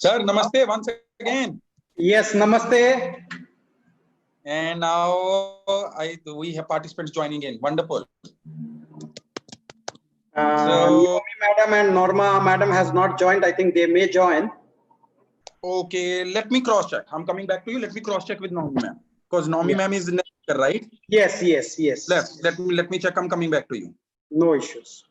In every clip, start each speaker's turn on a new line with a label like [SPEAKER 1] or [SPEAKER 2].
[SPEAKER 1] Sir, namaste once again.
[SPEAKER 2] Yes, namaste.
[SPEAKER 1] And now we have participants joining in. Wonderful.
[SPEAKER 2] Naomi madam and Norma madam has not joined. I think they may join.
[SPEAKER 1] Okay, let me cross check. I'm coming back to you. Let me cross check with Naomi ma'am, because Naomi ma'am is in the right.
[SPEAKER 2] Yes.
[SPEAKER 1] Let me check. I'm coming back to you.
[SPEAKER 2] No issues.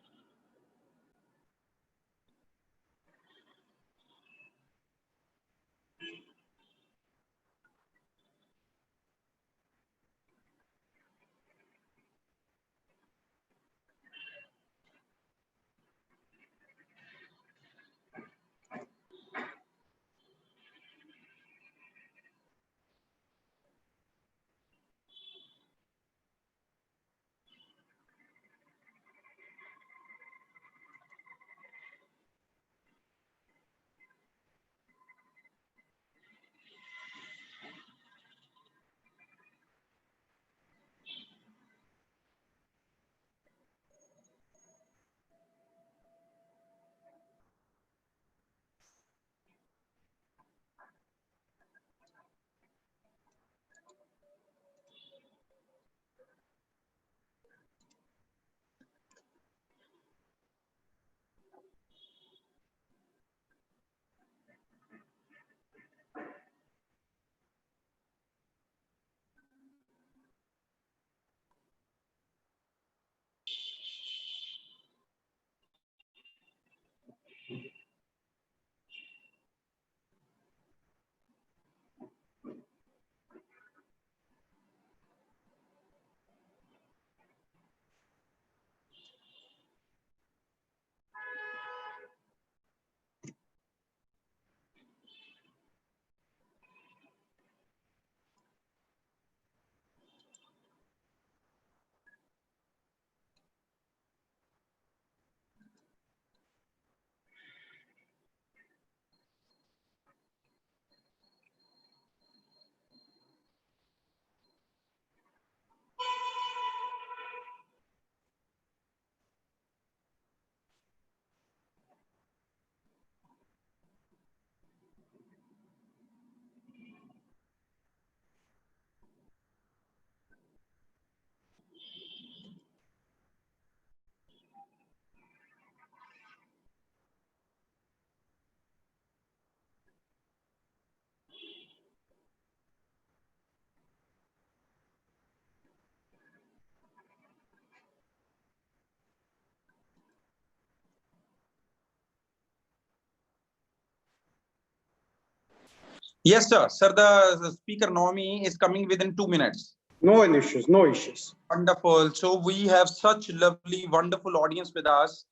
[SPEAKER 1] Yes, sir. Sir, the speaker Naomi is coming within 2 minutes.
[SPEAKER 2] No issues. No issues.
[SPEAKER 1] Wonderful. So we have such lovely, wonderful audience with us,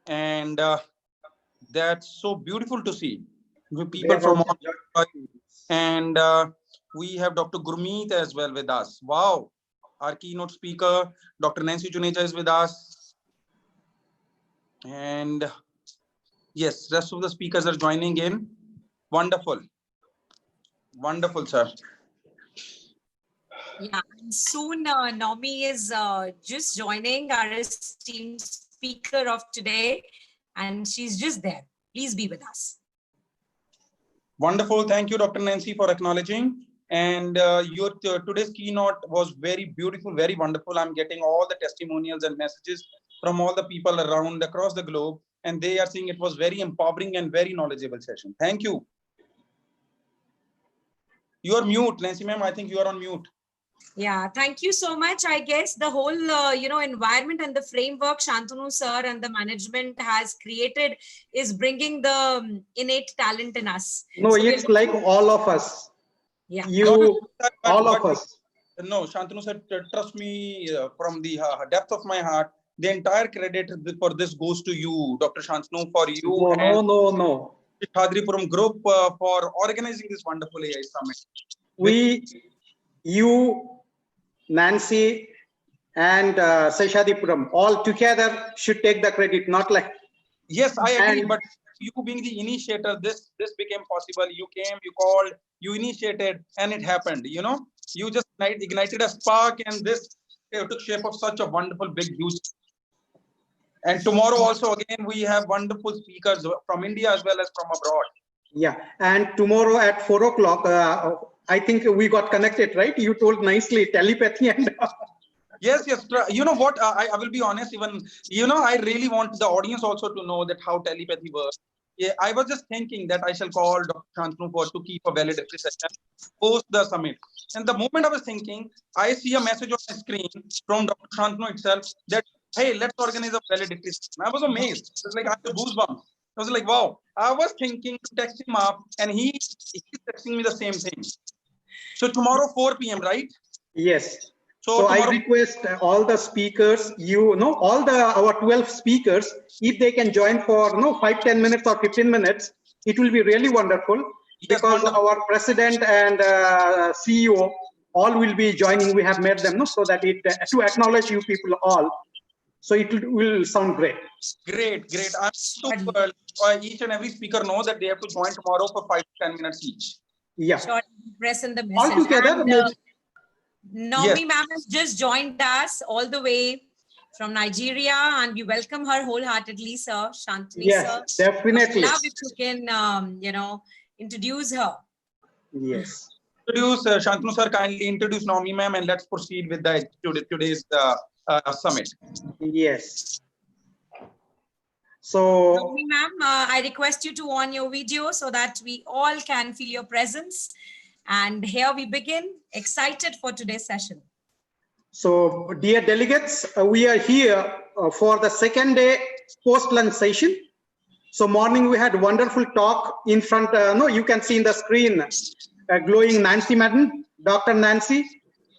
[SPEAKER 1] and that's so beautiful to see. People from all, and we have Dr. Gurmeet as well with us. Wow. Our keynote speaker, Dr. Nancy Juneja, is with us. And yes, rest of the speakers are joining in. Wonderful. Wonderful, sir.
[SPEAKER 3] Yeah, soon Naomi is just joining our esteemed speaker of today, and she's just there. Please be with us.
[SPEAKER 1] Wonderful. Thank you, Dr. Nancy, for acknowledging. And your today's keynote was very beautiful, very wonderful. I'm getting all the testimonials and messages from all the people around across the globe, and they are saying it was very empowering and very knowledgeable session. Thank you. You are mute, Nancy ma'am. I think you are on mute.
[SPEAKER 3] Yeah, thank you so much. I guess the whole, environment and the framework Shantanu sir and the management has created is bringing the innate talent in us.
[SPEAKER 2] No, so it's like all of us.
[SPEAKER 3] Yeah.
[SPEAKER 2] All of us.
[SPEAKER 1] No, Shantanu said, trust me, from the depth of my heart, the entire credit for this goes to you, Dr. Shantanu, for you.
[SPEAKER 2] No.
[SPEAKER 1] Seshadripuram group for organizing this wonderful AI summit.
[SPEAKER 2] You, Nancy, and Seshadripuram all together should take the credit, not like.
[SPEAKER 1] Yes, I agree. But you being the initiator, this became possible. You came, you called, you initiated, and it happened. You know, you just ignited a spark, and this took shape of such a wonderful, big, huge. And tomorrow also, again, we have wonderful speakers from India as well as from abroad.
[SPEAKER 2] Yeah, and tomorrow at 4 o'clock, I think we got connected, right? You told nicely telepathy and
[SPEAKER 1] Yes, yes. You know what? I will be honest. Even I really want the audience also to know that how telepathy works. Yeah, I was just thinking that I shall call Dr. Shantanu for to keep a validatory session post the summit. And the moment I was thinking, I see a message on my screen from Dr. Shantanu itself that hey, let's organize a validatory session. I was amazed. It was like I had goosebumps. I was like, wow. I was thinking to text him up, and he's texting me the same thing. So tomorrow 4 p.m. right?
[SPEAKER 2] yes.
[SPEAKER 1] So
[SPEAKER 2] So I
[SPEAKER 1] tomorrow.
[SPEAKER 2] request all the speakers, all our 12 speakers, if they can join for 5-10 minutes or 15 minutes, it will be really wonderful
[SPEAKER 1] Yes,
[SPEAKER 2] because
[SPEAKER 1] wonderful.
[SPEAKER 2] our president and CEO all will be joining. We have met them, no, so that to acknowledge you people all. So it will sound great.
[SPEAKER 1] Great, great. I'm to each and every speaker know that they have to join tomorrow for 5 to 10 minutes each.
[SPEAKER 2] Yeah.
[SPEAKER 3] Short press in the
[SPEAKER 2] All
[SPEAKER 3] message.
[SPEAKER 2] together.
[SPEAKER 3] Naomi ma'am has just joined us all the way from Nigeria, and we welcome her wholeheartedly, sir. Shantanu,
[SPEAKER 2] Yes,
[SPEAKER 3] sir.
[SPEAKER 2] definitely.
[SPEAKER 3] Love if you can, introduce her.
[SPEAKER 2] Yes.
[SPEAKER 1] Introduce Shantanu sir, kindly introduce Naomi ma'am, and let's proceed with the today's summit.
[SPEAKER 2] Yes. So,
[SPEAKER 3] Naomi ma'am, I request you to on your video so that we all can feel your presence. And here we begin. Excited for today's session.
[SPEAKER 2] So, dear delegates, we are here for the second day post-lunch session. So, morning we had wonderful talk in front. You can see in the screen, glowing Nancy Madden, Dr. Nancy,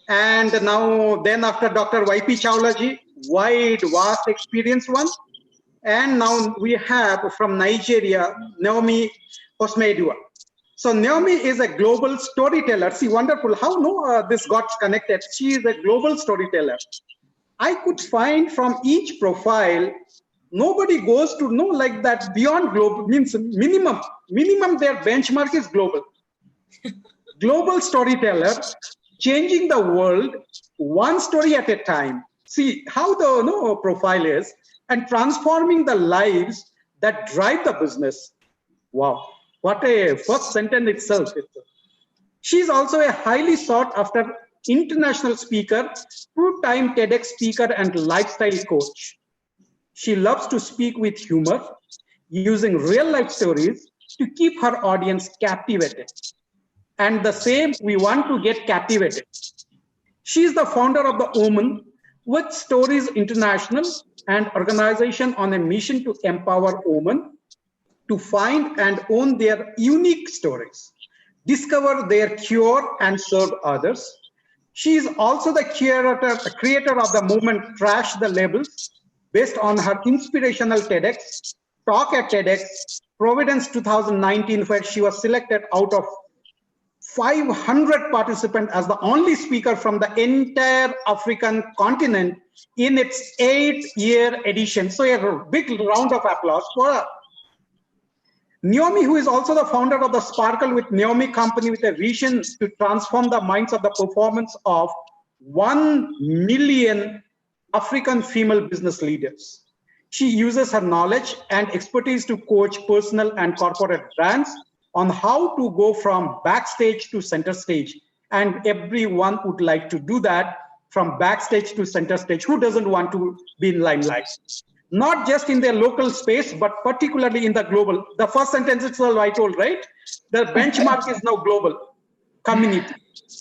[SPEAKER 2] and now then after Dr. Y.P. Chawlaji, wide, vast experience one. And now we have from Nigeria, Naomi Osmeidua. So Naomi is a global storyteller. See, wonderful how this got connected. She is a global storyteller. I could find from each profile, nobody goes to know like that beyond global, means minimum their benchmark is global. Global storyteller, changing the world one story at a time. See how the profile is, and transforming the lives that drive the business. Wow. What a first sentence itself. She's also a highly sought after international speaker, two-time TEDx speaker and lifestyle coach. She loves to speak with humor, using real life stories to keep her audience captivated. And the same, we want to get captivated. She is the founder of the Women with Stories International, an organization on a mission to empower women to find and own their unique stories, discover their cure, and serve others. She is also the creator of the movement Trash the Labels, based on her inspirational TEDx talk at TEDx Providence 2019, where she was selected out of 500 participants as the only speaker from the entire African continent in its 8-year edition. So a big round of applause for her. Naomi, who is also the founder of the Sparkle with Naomi company with a vision to transform the minds of the performance of 1 million African female business leaders. She uses her knowledge and expertise to coach personal and corporate brands on how to go from backstage to center stage. And everyone would like to do that, from backstage to center stage. Who doesn't want to be in limelight? Not just in their local space, but particularly in the global. The first sentence itself I told, right? The benchmark is now global community,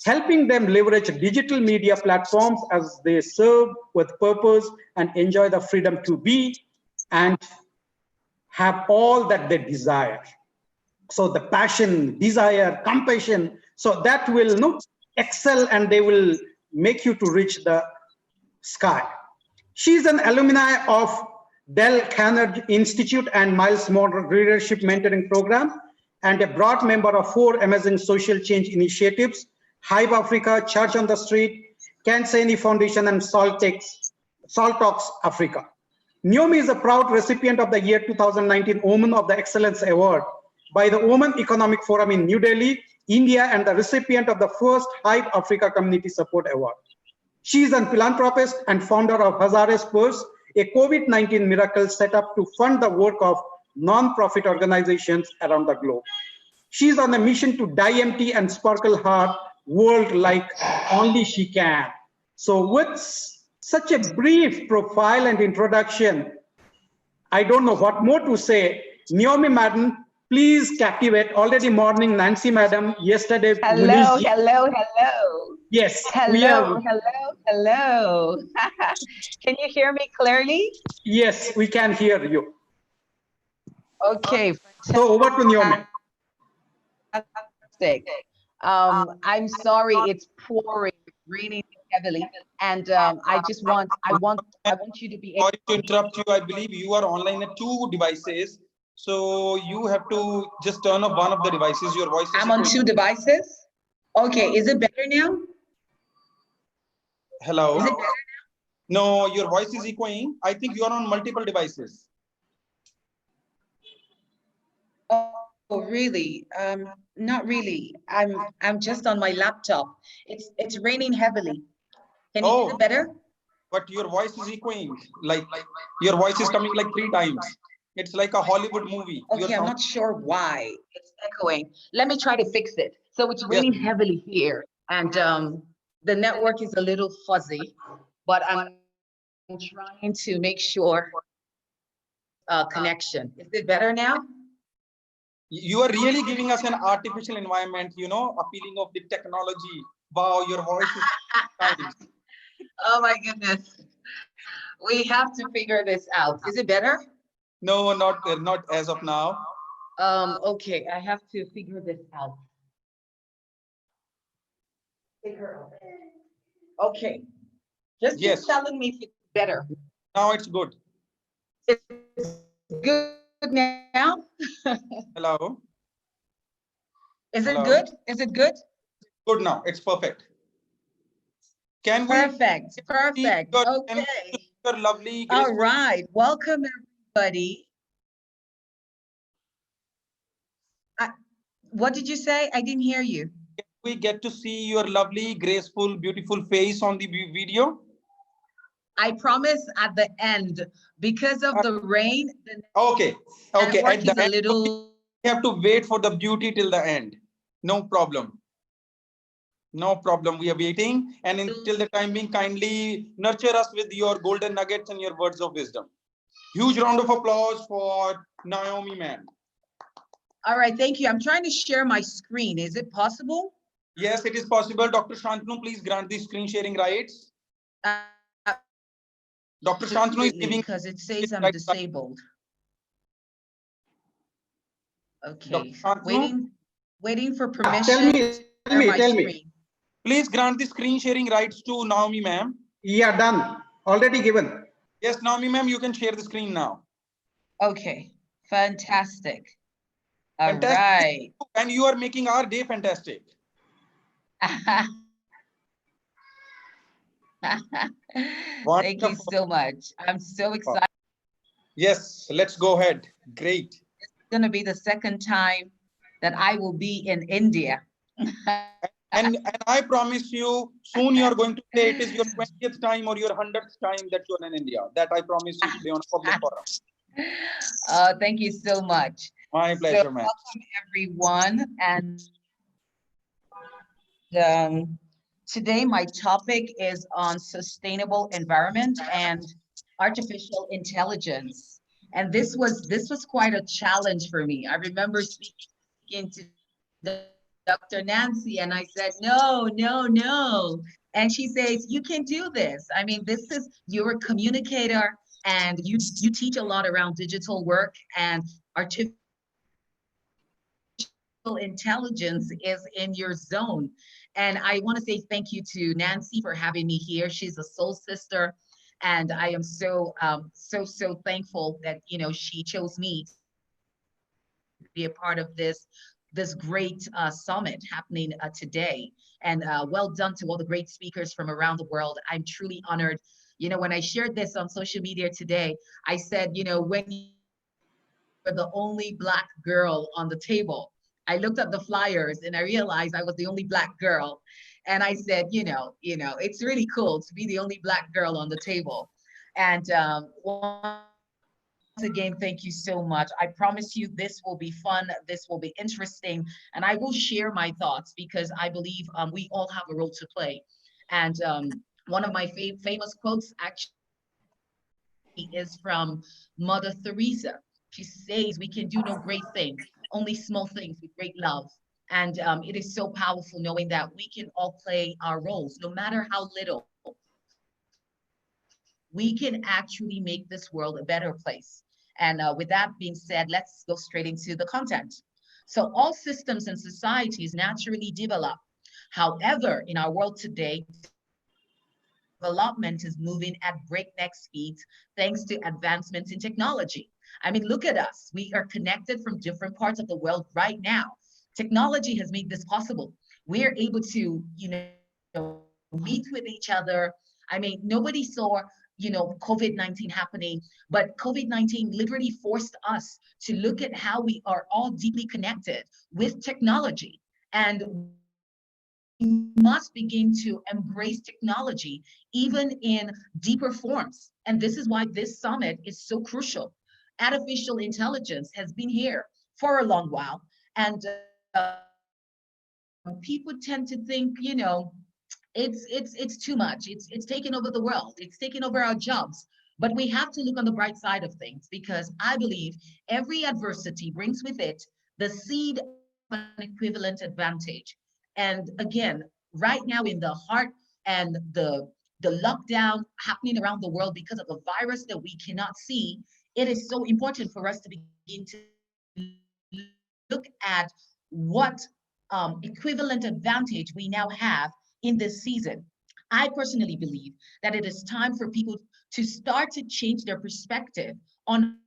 [SPEAKER 2] helping them leverage digital media platforms as they serve with purpose and enjoy the freedom to be and have all that they desire. So the passion, desire, compassion, so that will excel, and they will make you to reach the sky. She's an alumni of Dell Carnegie Institute and Miles Monroe Leadership Mentoring Program, and a broad member of 4 amazing social change initiatives: Hive Africa, Church on the Street, Kansani Foundation, and Salt Talks Africa. Naomi is a proud recipient of the year 2019 Women of the Excellence Award by the Women Economic Forum in New Delhi, India, and the recipient of the first Hive Africa Community Support Award. She is a philanthropist and founder of Hazare's Purse, a COVID-19 miracle set up to fund the work of non-profit organizations around the globe. She's on a mission to dye empty and sparkle her world like only she can. So with such a brief profile and introduction, I don't know what more to say. Naomi Madam, please captivate. Already morning, Nancy Madam, yesterday.
[SPEAKER 4] Hello,
[SPEAKER 2] Munish,
[SPEAKER 4] hello, hello.
[SPEAKER 2] yes, we
[SPEAKER 4] Hello,
[SPEAKER 2] are.
[SPEAKER 4] hello, hello. Can you hear me clearly?
[SPEAKER 2] Yes, we can hear you.
[SPEAKER 4] Okay,
[SPEAKER 2] So over to Naomi.
[SPEAKER 4] fantastic. I'm sorry, it's pouring, raining heavily, and I want you to be able.
[SPEAKER 1] Sorry to interrupt you. I believe you are online at 2 devices. So you have to just turn off one of the devices. Your voice is
[SPEAKER 4] I'm on 2 devices. Okay, is it better now?
[SPEAKER 1] Hello.
[SPEAKER 4] Is it better?
[SPEAKER 1] No, your voice is echoing. I think you are on multiple devices.
[SPEAKER 4] Oh, really? Not really. I'm just on my laptop. It's raining heavily. Can you hear it better?
[SPEAKER 1] But your voice is echoing. Like your voice is coming like 3 times. It's like a Hollywood movie.
[SPEAKER 4] Okay, I'm not sure why it's echoing. Let me try to fix it. So it's raining heavily here, and the network is a little fuzzy, but I'm trying to make sure connection. Is it better now?
[SPEAKER 1] You are really giving us an artificial environment, you know, a feeling of the technology. Wow, your voice is nice.
[SPEAKER 4] Oh my goodness. We have to figure this out. Is it better?
[SPEAKER 1] No, not as of now.
[SPEAKER 4] Okay, I have to figure this out. Okay, just keep telling me if it's better.
[SPEAKER 1] Now it's good.
[SPEAKER 4] It's good now?
[SPEAKER 1] Hello.
[SPEAKER 4] Is it good? Is it good?
[SPEAKER 1] Good now. It's perfect. Can
[SPEAKER 4] Perfect. Perfect.
[SPEAKER 1] Your,
[SPEAKER 4] okay.
[SPEAKER 1] Your lovely.
[SPEAKER 4] All right. Welcome, everybody. What did you say? I didn't hear you.
[SPEAKER 1] We get to see your lovely, graceful, beautiful face on the video.
[SPEAKER 4] I promise at the end, because of the rain.
[SPEAKER 1] Okay. Okay. At the end,
[SPEAKER 4] little...
[SPEAKER 1] we have to wait for the beauty till the end. No problem. No problem. We are waiting. And until the time being, kindly nurture us with your golden nuggets and your words of wisdom. Huge round of applause for Naomi, ma'am.
[SPEAKER 4] All right. Thank you. I'm trying to share my screen. Is it possible?
[SPEAKER 1] Yes, it is possible. Dr. Shantanu, please grant the screen sharing rights. Dr. Shantanu is giving...
[SPEAKER 4] Because it says I'm disabled. Okay. Waiting for permission.
[SPEAKER 2] Tell me.
[SPEAKER 1] Please grant the screen sharing rights to Naomi, ma'am.
[SPEAKER 2] Yeah, done. Already given.
[SPEAKER 1] Yes, Naomi, ma'am, you can share the screen now.
[SPEAKER 4] Okay. Fantastic. All right.
[SPEAKER 1] And you are making our day fantastic.
[SPEAKER 4] Thank you so much. I'm so excited.
[SPEAKER 1] Yes, let's go ahead. Great.
[SPEAKER 4] It's going to be the second time that I will be in India.
[SPEAKER 1] and I promise you, soon you are going to say it is your 20th time or your 100th time that you are in India. That I promise you today on a public forum.
[SPEAKER 4] Thank you so much.
[SPEAKER 1] My pleasure, ma'am.
[SPEAKER 4] Welcome, everyone. And today, my topic is on sustainable environment and artificial intelligence. And this was quite a challenge for me. I remember speaking to Dr. Nancy, and I said, no. And she says, you can do this. I mean, you're a communicator, and you teach a lot around digital work, and artificial intelligence is in your zone. And I want to say thank you to Nancy for having me here. She's a soul sister, and I am so thankful that she chose me to be a part of this great summit happening today. And well done to all the great speakers from around the world. I'm truly honored. When I shared this on social media today, I said, when you're the only Black girl on the table, I looked at the flyers and I realized I was the only Black girl. And I said, it's really cool to be the only Black girl on the table. And one again, thank you so much. I promise you this will be fun, this will be interesting, and I will share my thoughts because I believe we all have a role to play. And one of my famous quotes actually is from Mother Teresa. She says, "We can do no great thing, only small things with great love." And it is so powerful knowing that we can all play our roles, no matter how little. We can actually make this world a better place. And with that being said, let's go straight into the content. So all systems and societies naturally develop. However, in our world today, development is moving at breakneck speeds thanks to advancements in technology. I mean, look at us. We are connected from different parts of the world right now. Technology has made this possible. We're able to, meet with each other. I mean, nobody saw, COVID-19 happening, but COVID-19 literally forced us to look at how we are all deeply connected with technology. And must begin to embrace technology even in deeper forms. And this is why this summit is so crucial. Artificial intelligence has been here for a long while. And people tend to think, it's too much. It's taking over the world. It's taking over our jobs. But we have to look on the bright side of things because I believe every adversity brings with it the seed of an equivalent advantage. And again, right now in the heart and the lockdown happening around the world because of a virus that we cannot see, it is so important for us to begin to look at what equivalent advantage we now have in this season. I personally believe that it is time for people to start to change their perspective on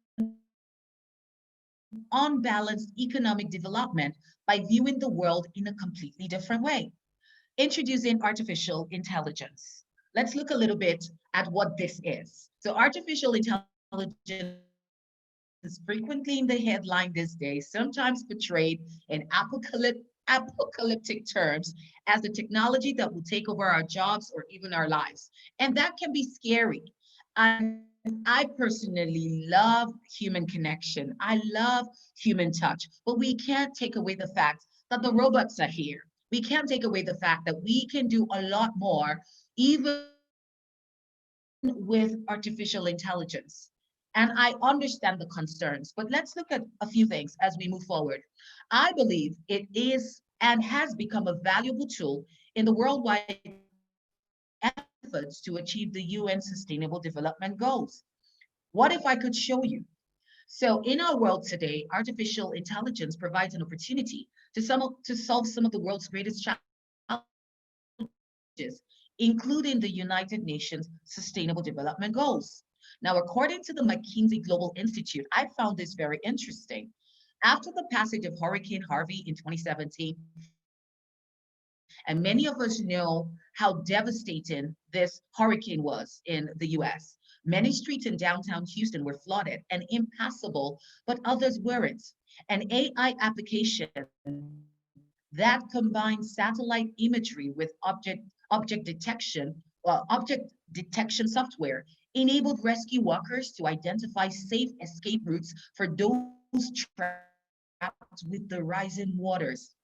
[SPEAKER 4] unbalanced economic development by viewing the world in a completely different way. Introducing artificial intelligence. Let's look a little bit at what this is. So artificial intelligence is frequently in the headline these days, sometimes portrayed in apocalyptic terms as the technology that will take over our jobs or even our lives. And that can be scary. I personally love human connection. I love human touch, but we can't take away the fact that the robots are here. We can't take away the fact that we can do a lot more, even with artificial intelligence. And I understand the concerns, but let's look at a few things as we move forward. I believe it is and has become a valuable tool in the worldwide efforts to achieve the UN Sustainable Development Goals. What if I could show you? So in our world today, artificial intelligence provides an opportunity to solve some of the world's greatest challenges, including the United Nations Sustainable Development Goals. Now, according to the McKinsey Global Institute, I found this very interesting. After the passage of Hurricane Harvey in 2017, and many of us know how devastating this hurricane was in the US. Many streets in downtown Houston were flooded and impassable, but others weren't. An AI application that combines satellite imagery with object detection software enabled rescue workers to identify safe escape routes for those trapped with the rising waters.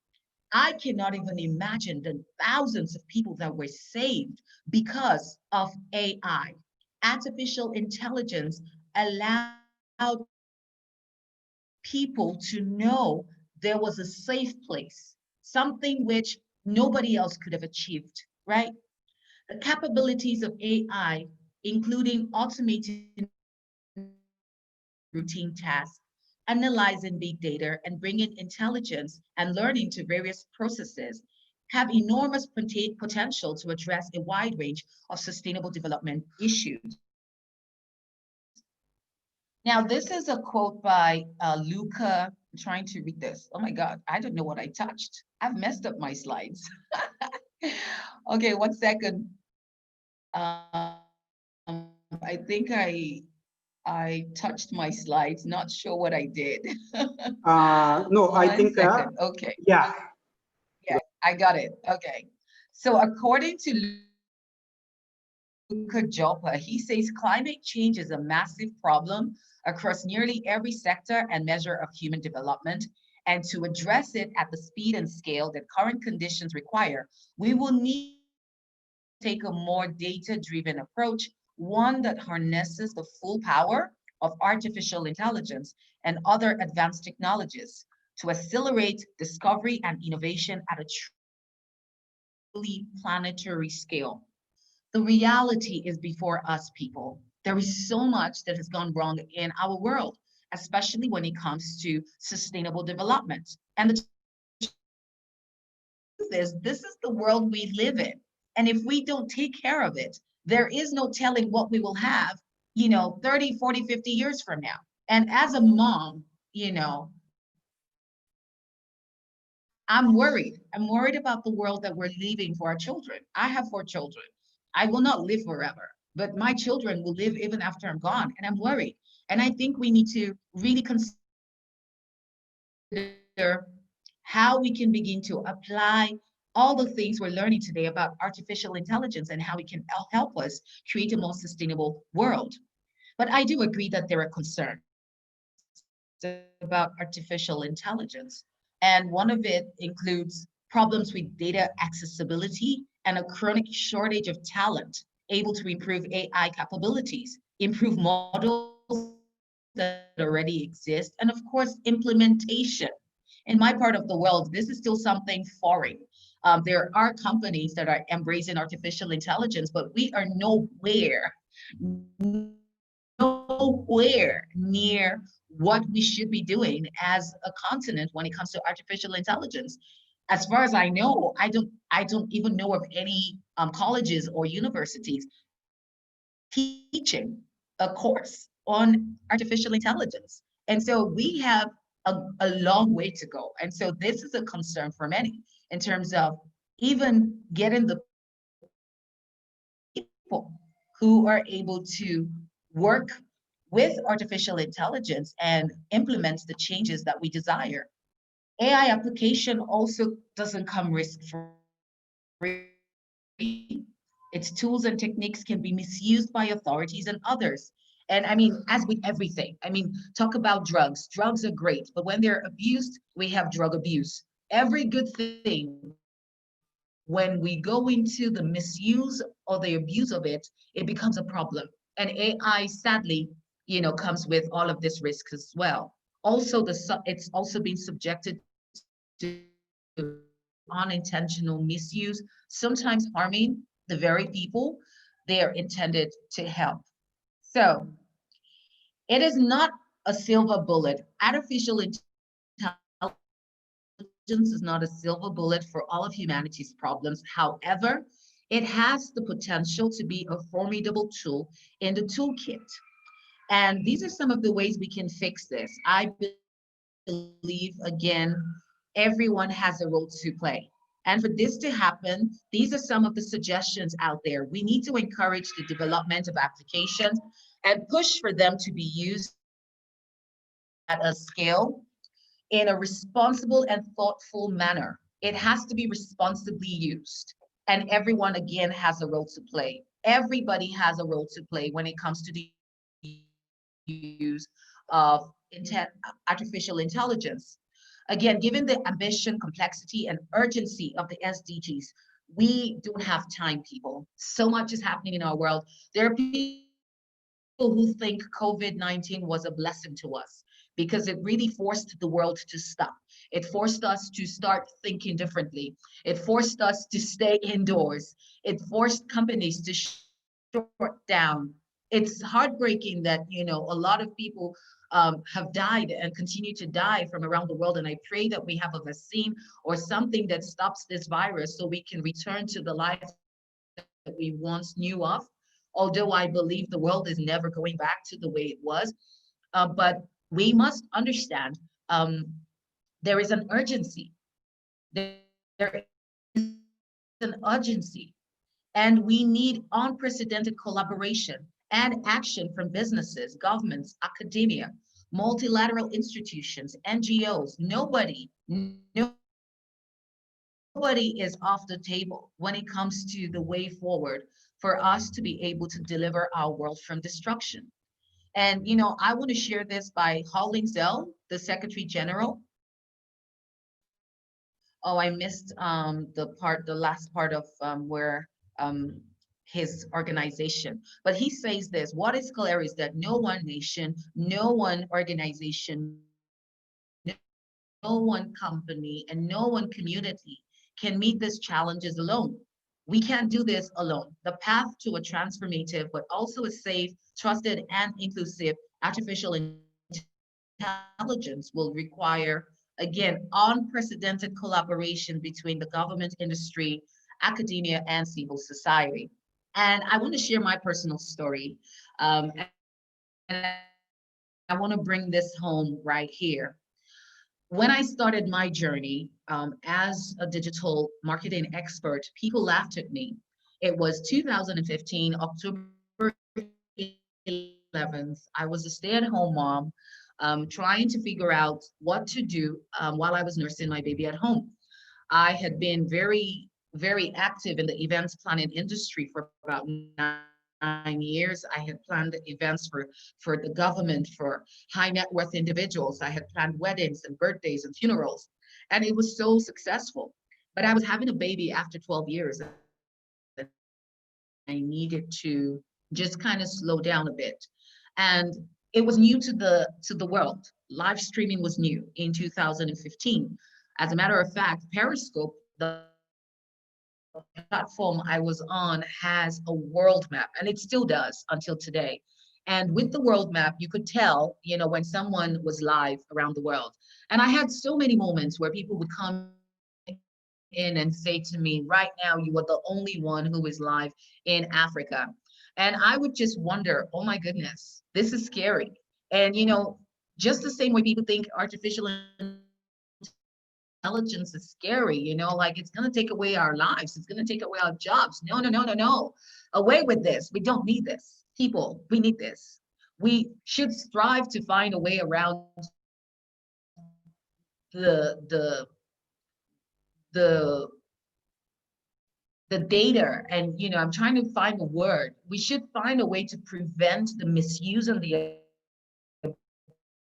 [SPEAKER 4] I cannot even imagine the thousands of people that were saved because of AI. Artificial intelligence allowed people to know there was a safe place, something which nobody else could have achieved, right? The capabilities of AI, including automating routine tasks, analyzing big data, and bringing intelligence and learning to various processes, have enormous potential to address a wide range of sustainable development issues. Now, this is a quote by Luca. I'm trying to read this. Oh my God, I don't know what I touched. I've messed up my slides. Okay, 1 second. I think I touched my slides, not sure what I did.
[SPEAKER 2] No, I think,
[SPEAKER 4] okay.
[SPEAKER 2] Yeah.
[SPEAKER 4] Yeah, I got it. Okay. So according to Jopa, he says climate change is a massive problem across nearly every sector and measure of human development. And to address it at the speed and scale that current conditions require, we will need to take a more data-driven approach, one that harnesses the full power of artificial intelligence and other advanced technologies to accelerate discovery and innovation at a truly planetary scale. The reality is before us, people. There is so much that has gone wrong in our world, especially when it comes to sustainable development. And the truth is, this is the world we live in. And if we don't take care of it, there is no telling what we will have, 30, 40, 50 years from now. And as a mom, I'm worried. I'm worried about the world that we're leaving for our children. I have 4 children. I will not live forever, but my children will live even after I'm gone, and I'm worried. And I think we need to really consider how we can begin to apply all the things we're learning today about artificial intelligence and how it can help us create a more sustainable world. But I do agree that there are concerns about artificial intelligence. And one of it includes problems with data accessibility and a chronic shortage of talent able to improve AI capabilities, improve models that already exist, and of course, implementation. In my part of the world, this is still something foreign. There are companies that are embracing artificial intelligence, but we are nowhere near what we should be doing as a continent when it comes to artificial intelligence. As far as I know, I don't even know of any colleges or universities teaching a course on artificial intelligence. And so we have a long way to go. And so this is a concern for many in terms of even getting the people who are able to work with artificial intelligence and implement the changes that we desire. AI application also doesn't come risk-free. Its tools and techniques can be misused by authorities and others. And I mean, as with everything, talk about drugs. Drugs are great, but when they're abused, we have drug abuse. Every good thing, when we go into the misuse or the abuse of it, it becomes a problem. And AI, sadly, comes with all of this risk as well. Also, it's also been subjected to unintentional misuse, sometimes harming the very people they are intended to help. So it is not a silver bullet. Artificial intelligence is not a silver bullet for all of humanity's problems. However, it has the potential to be a formidable tool in the toolkit. And these are some of the ways we can fix this. I believe, again, everyone has a role to play. And for this to happen, these are some of the suggestions out there. We need to encourage the development of applications and push for them to be used at a scale in a responsible and thoughtful manner. It has to be responsibly used. And everyone, again, has a role to play. Everybody has a role to play when it comes to the use of artificial intelligence. Again, given the ambition, complexity, and urgency of the SDGs, we don't have time, people. So much is happening in our world. There are people who think COVID-19 was a blessing to us because it really forced the world to stop. It forced us to start thinking differently. It forced us to stay indoors. It forced companies to shut down. It's heartbreaking that, a lot of people have died and continue to die from around the world. And I pray that we have a vaccine or something that stops this virus so we can return to the life that we once knew of. Although I believe the world is never going back to the way it was. But we must understand there is an urgency. There is an urgency. And we need unprecedented collaboration and action from businesses, governments, academia, multilateral institutions, NGOs. Nobody nobody is off the table when it comes to the way forward for us to be able to deliver our world from destruction. And, I want to share this by Hauling Zell, the Secretary General. Oh, I missed the last part of where his organization. But he says this: what is clear is that no one nation, no one organization, no one company, and no one community can meet these challenges alone. We can't do this alone. The path to a transformative, but also a safe, trusted, and inclusive artificial intelligence will require, again, unprecedented collaboration between the government, industry, academia, and civil society. And I want to share my personal story. And I want to bring this home right here. When I started my journey as a digital marketing expert, people laughed at me. It was 2015, October 11th. I was a stay-at-home mom trying to figure out what to do while I was nursing my baby at home. I had been very, very active in the events planning industry for about 9 years. I had planned events for the government, for high net worth individuals. I had planned weddings and birthdays and funerals, and it was so successful. But I was having a baby after 12 years. And I needed to just kind of slow down a bit. And it was new to the world. Live streaming was new in 2015. As a matter of fact, Periscope, the platform I was on, has a world map, and it still does until today. And with the world map, you could tell, when someone was live around the world. And I had so many moments where people would come in and say to me, right now, you are the only one who is live in Africa. And I would just wonder, oh my goodness, this is scary. And, just the same way people think artificial intelligence is scary, like it's going to take away our lives. It's going to take away our jobs. No, no, no, no, no. Away with this. We don't need this. People, we need this. We should strive to find a way around the data. And, I'm trying to find a word. We should find a way to prevent the misuse and the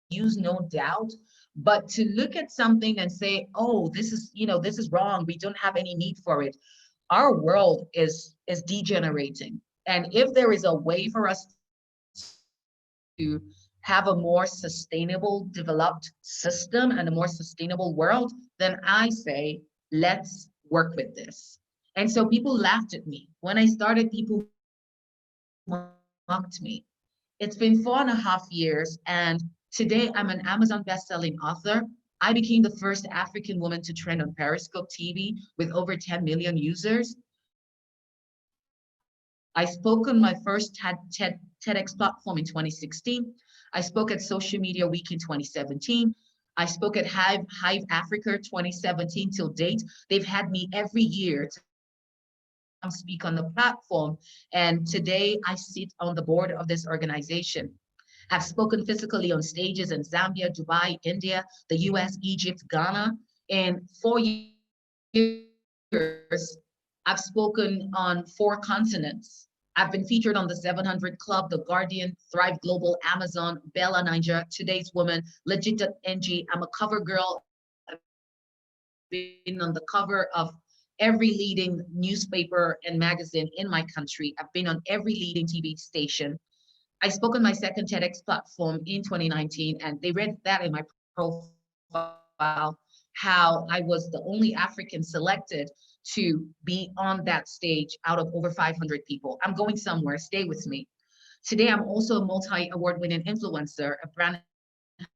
[SPEAKER 4] abuse, no doubt. But to look at something and say, oh, this is wrong, we don't have any need for it. Our world is degenerating. And if there is a way for us to have a more sustainable, developed system and a more sustainable world, then I say, let's work with this. And so people laughed at me. When I started, people mocked me. It's been 4.5 years, and today I'm an Amazon best-selling author. I became the first African woman to trend on Periscope TV with over 10 million users. I spoke on my first TEDx platform in 2016. I spoke at Social Media Week in 2017. I spoke at Hive Africa 2017 till date. They've had me every year to speak on the platform. And today I sit on the board of this organization. I've spoken physically on stages in Zambia, Dubai, India, the US, Egypt, Ghana. In 4 years, I've spoken on 4 continents. I've been featured on the 700 Club, The Guardian, Thrive Global, Amazon, Bella Niger, Today's Woman, Legit.ng. I'm a cover girl. I've been on the cover of every leading newspaper and magazine in my country. I've been on every leading TV station. I spoke on my second TEDx platform in 2019, and they read that in my profile, how I was the only African selected to be on that stage out of over 500 people. I'm going somewhere, stay with me. Today, I'm also a multi-award winning influencer, a brand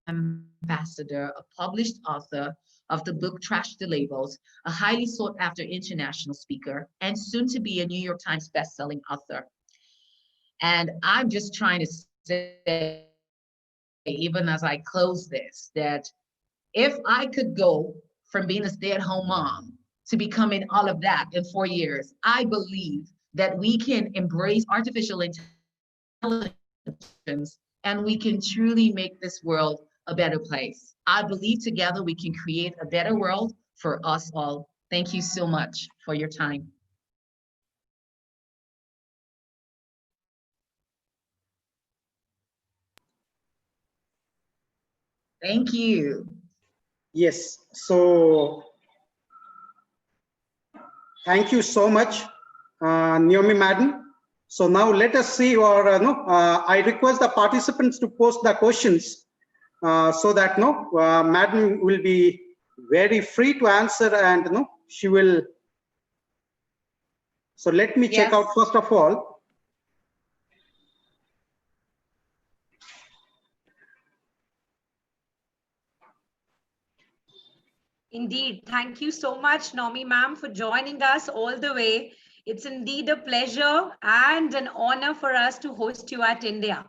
[SPEAKER 4] ambassador, a published author of the book Trash the Labels, a highly sought after international speaker, and soon to be a New York Times best-selling author. And I'm just trying to say, even as I close this, that if I could go from being a stay-at-home mom to becoming all of that in 4 years, I believe that we can embrace artificial intelligence and we can truly make this world a better place. I believe together we can create a better world for us all. Thank Thank you so much for your time. Thank you.
[SPEAKER 2] Yes. So thank you so much, Naomi Madam. So now let us see, or I request the participants to post the questions so that Madam will be very free to answer, and she will. So let me check out first of all.
[SPEAKER 3] Indeed. Thank you so much, Naomi ma'am, for joining us all the way. It's indeed a pleasure and an honor for us to host you at India.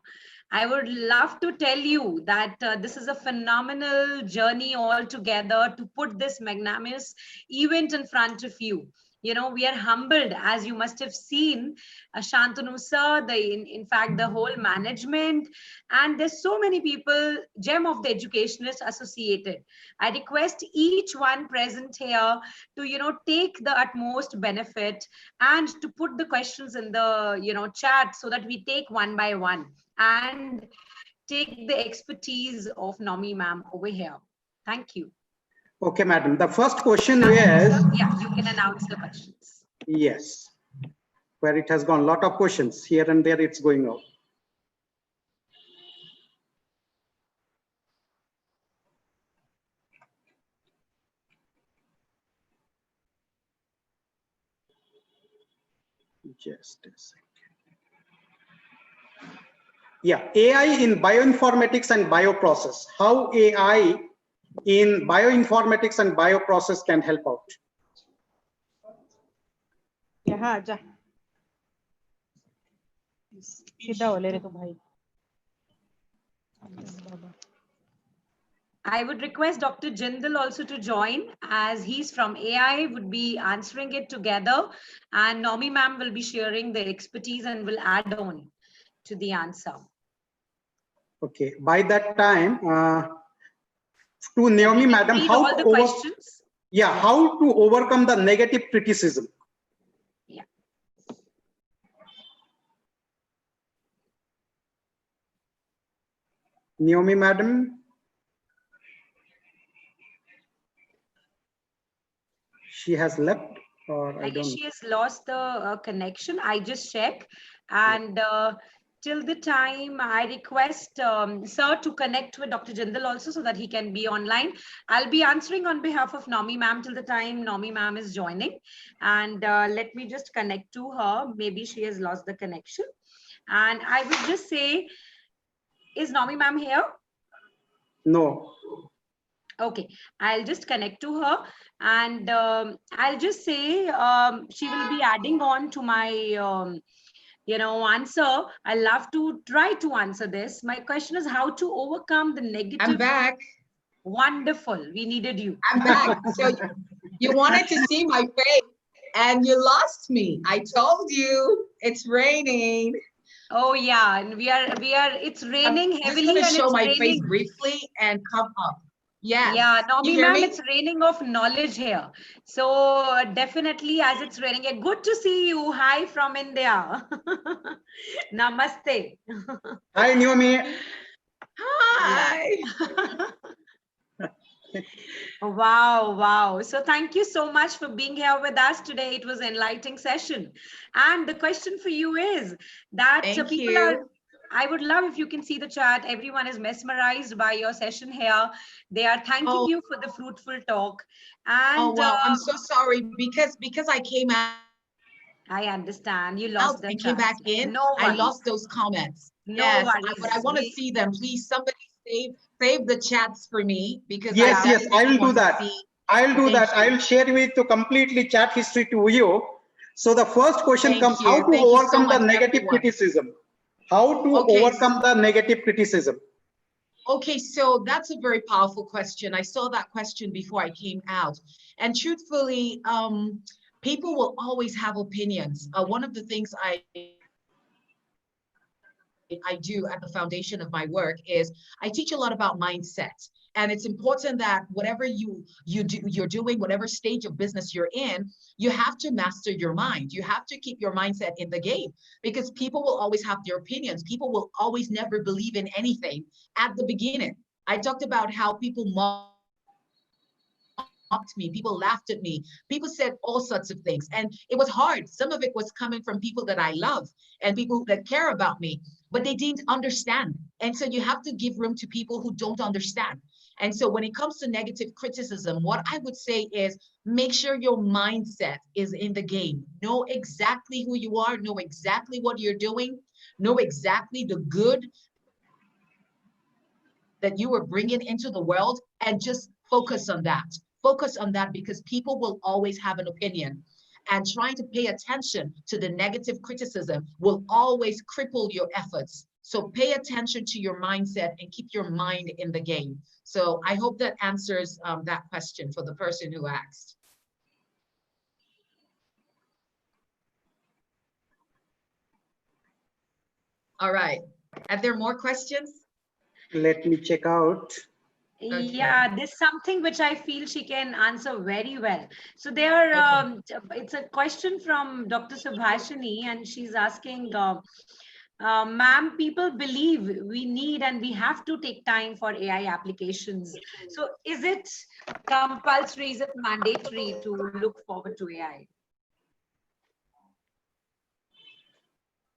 [SPEAKER 3] I would love to tell you that this is a phenomenal journey altogether to put this magnanimous event in front of you. You know, we are humbled, as you must have seen, Shantanu sir, in fact, the whole management, and there's so many people, gem of the educationists associated. I request each one present here to, take the utmost benefit and to put the questions in the, chat so that we take one by one and take the expertise of Naomi ma'am over here. Thank you.
[SPEAKER 2] Okay, Madam. The first question is,
[SPEAKER 3] yeah, you can announce the questions.
[SPEAKER 2] Yes, where it has gone, lot of questions here and there, it's going out. Just a second. Yeah, AI in bioinformatics and bioprocess. How AI in bioinformatics and bioprocess can help out?
[SPEAKER 5] Yeah, ja. सीधा बोले रे तो भाई.
[SPEAKER 3] I would request Dr. Jindal also to join, as he's from AI, would be answering it together, and Naomi ma'am will be sharing the expertise and will add on to the answer.
[SPEAKER 2] Okay, by that time, to Naomi Madam, how
[SPEAKER 3] all the
[SPEAKER 2] to
[SPEAKER 3] questions?
[SPEAKER 2] Yeah, how to overcome the negative criticism?
[SPEAKER 3] Yeah.
[SPEAKER 2] Naomi Madam? She has left, or I
[SPEAKER 3] guess
[SPEAKER 2] don't
[SPEAKER 3] she has lost the connection. I just check, and till the time I request sir to connect with Dr. Jindal also so that he can be online. I'll be answering on behalf of Naomi ma'am till the time Naomi ma'am is joining, and let me just connect to her. Maybe she has lost the connection, and I would just say, is Naomi ma'am here?
[SPEAKER 2] No.
[SPEAKER 3] Okay, I'll just connect to her, and I'll just say she will be adding on to my answer. I love to try to answer this. My question is how to overcome the negative.
[SPEAKER 4] I'm back.
[SPEAKER 3] Wonderful. We needed you.
[SPEAKER 4] I'm back. So you wanted to see my face and you lost me. I told you it's raining.
[SPEAKER 3] Oh yeah, and we are. It's raining heavily.
[SPEAKER 4] I'm just
[SPEAKER 3] and
[SPEAKER 4] show
[SPEAKER 3] it's
[SPEAKER 4] my
[SPEAKER 3] raining.
[SPEAKER 4] face briefly and come up. Yes.
[SPEAKER 3] Yeah, Naomi ma'am, it's raining of knowledge here. So definitely, as it's raining, good to see you. Hi from India. Namaste.
[SPEAKER 2] Hi, Naomi.
[SPEAKER 4] Hi.
[SPEAKER 3] Wow. So thank you so much for being here with us today. It was an enlightening session. And the question for you is that I would love if you can see the chat. Everyone is mesmerized by your session here. They are thanking you for the fruitful talk. And
[SPEAKER 4] I'm so sorry because I came out.
[SPEAKER 3] I understand. You lost the
[SPEAKER 4] and came back in.
[SPEAKER 3] No worries.
[SPEAKER 4] I lost those comments.
[SPEAKER 3] No
[SPEAKER 4] yes,
[SPEAKER 3] worries.
[SPEAKER 4] But I want to see them. Please, somebody save the chats for me because
[SPEAKER 2] yes, I will do that. I'll do that.
[SPEAKER 4] You.
[SPEAKER 2] I'll share with you completely chat history to you. So the first question comes: how to
[SPEAKER 4] Thank
[SPEAKER 2] overcome
[SPEAKER 4] so
[SPEAKER 2] the negative criticism? How to overcome the negative criticism?
[SPEAKER 4] Okay, so that's a very powerful question. I saw that question before I came out, and truthfully, people will always have opinions. One of the things I do at the foundation of my work is I teach a lot about mindset. And it's important that whatever you're doing, whatever stage of business you're in, you have to master your mind. You have to keep your mindset in the game, because people will always have their opinions. People will always never believe in anything at the beginning. I talked about how people mocked me, people laughed at me, people said all sorts of things, and it was hard. Some of it was coming from people that I love and people that care about me, but they didn't understand. And so you have to give room to people who don't understand. And so when it comes to negative criticism, what I would say is make sure your mindset is in the game. Know exactly who you are, know exactly what you're doing, know exactly the good that you are bringing into the world, and just focus on that. Focus on that, because people will always have an opinion, and trying to pay attention to the negative criticism will always cripple your efforts. So pay attention to your mindset and keep your mind in the game. So I hope that answers that question for the person who asked. All right. Are there more questions?
[SPEAKER 2] Let me check out.
[SPEAKER 3] Okay.
[SPEAKER 4] Okay.
[SPEAKER 3] Yeah, there's something which I feel she can answer very well. So there, it's a question from Dr. Subhashini, and she's asking, ma'am, people believe we need and we have to take time for AI applications. So is it compulsory, is it mandatory to look forward to AI?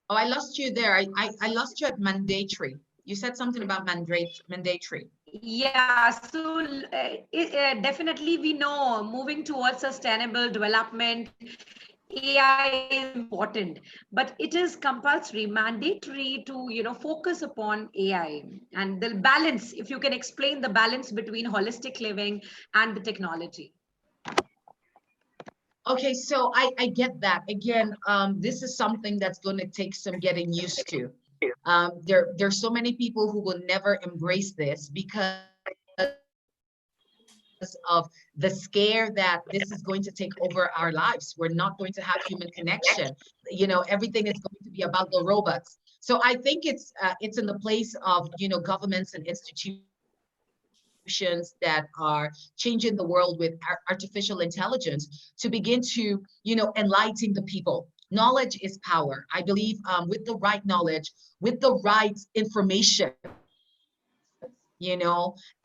[SPEAKER 4] Oh, I lost you there. I lost you at mandatory. You said something about mandatory.
[SPEAKER 3] Yeah, so definitely we know moving towards sustainable development, AI is important, but it is compulsory, mandatory to, focus upon AI and the balance, if you can explain the balance between holistic living and the technology.
[SPEAKER 4] Okay, so I get that. Again, this is something that's going to take some getting used to. There's so many people who will never embrace this because of the scare that this is going to take over our lives. We're not going to have human connection. Everything is going to be about the robots. So I think it's in the place of, governments and institutions that are changing the world with artificial intelligence to begin to, enlighten the people. Knowledge is power. I believe with the right knowledge, with the right information,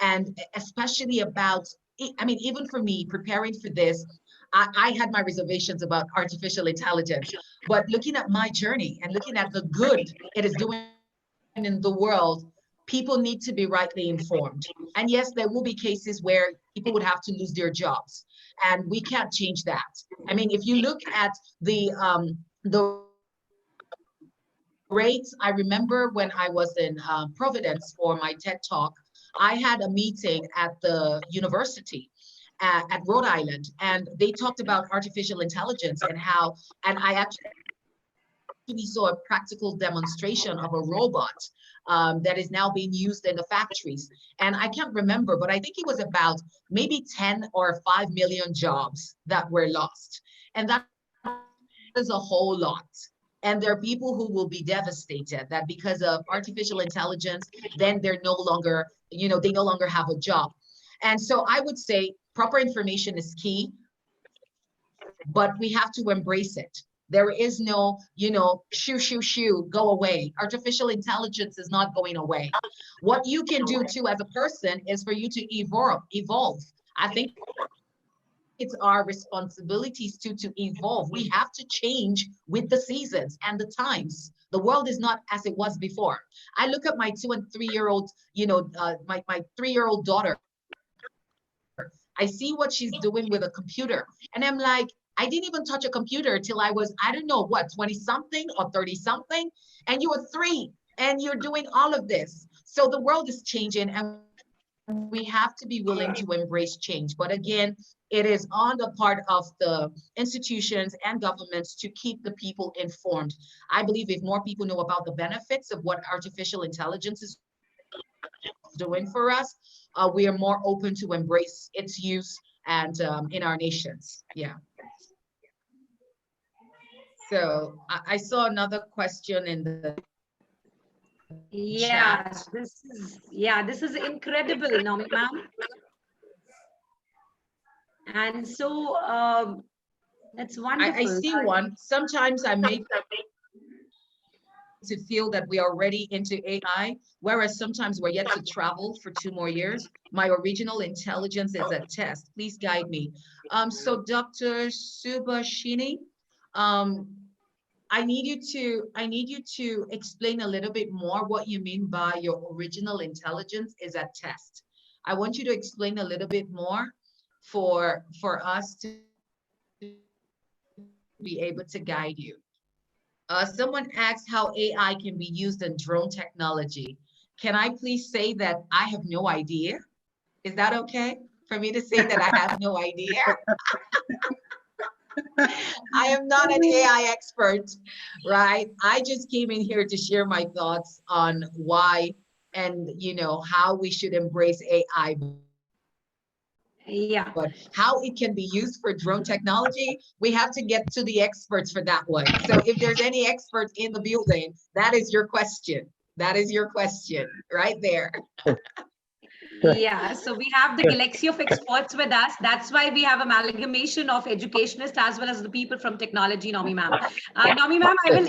[SPEAKER 4] and especially about, I mean, even for me preparing for this, I had my reservations about artificial intelligence, but looking at my journey and looking at the good it is doing in the world, people need to be rightly informed. And yes, there will be cases where people would have to lose their jobs, and we can't change that. I mean, if you look at the rates, I remember when I was in Providence for my TED Talk, I had a meeting at the university at Rhode Island, and they talked about artificial intelligence and how, and I actually saw a practical demonstration of a robot that is now being used in the factories. And I can't remember, but I think it was about maybe 10 or 5 million jobs that were lost. And that is a whole lot. And there are people who will be devastated that because of artificial intelligence, then they're no longer, they no longer have a job. And so I would say proper information is key, but we have to embrace it. There is no, shoo, go away. Artificial intelligence is not going away. What you can do too as a person is for you to evolve. I think it's our responsibilities to evolve. We have to change with the seasons and the times. The world is not as it was before. I look at my 2 and 3 year old, my 3-year-old daughter. I see what she's doing with a computer, and I'm like, I didn't even touch a computer till I was, I don't know what, 20 something or 30 something, and you were 3 and you're doing all of this. So the world is changing, and we have to be willing to embrace change. But again, it is on the part of the institutions and governments to keep the people informed. I believe if more people know about the benefits of what artificial intelligence is doing for us, we are more open to embrace its use and in our nations. Yeah. So I saw another question in the
[SPEAKER 3] Yeah, this is incredible, Nomi ma'am. And so that's
[SPEAKER 4] I
[SPEAKER 3] wonderful.
[SPEAKER 4] see one. Sometimes I make to feel that we are already into AI, whereas sometimes we're yet to travel for 2 more years. My original intelligence is a test. Please guide me. So Dr. Subhashini, um, I need you to explain a little bit more what you mean by your original intelligence is a test. I want you to explain a little bit more for us to be able to guide you. Someone asked how AI can be used in drone technology. Can I please say that I have no idea? Is that okay for me to say that I have no idea? I am not an AI expert, right? I just came in here to share my thoughts on why and how we should embrace AI.
[SPEAKER 3] Yeah.
[SPEAKER 4] But how it can be used for drone technology, we have to get to the experts for that one. So if there's any experts in the building, that is your question. That is your question right there.
[SPEAKER 3] Yeah, so we have the galaxy of experts with us. That's why we have amalgamation of educationists as well as the people from technology, Nomi ma'am. Nomi ma'am, I will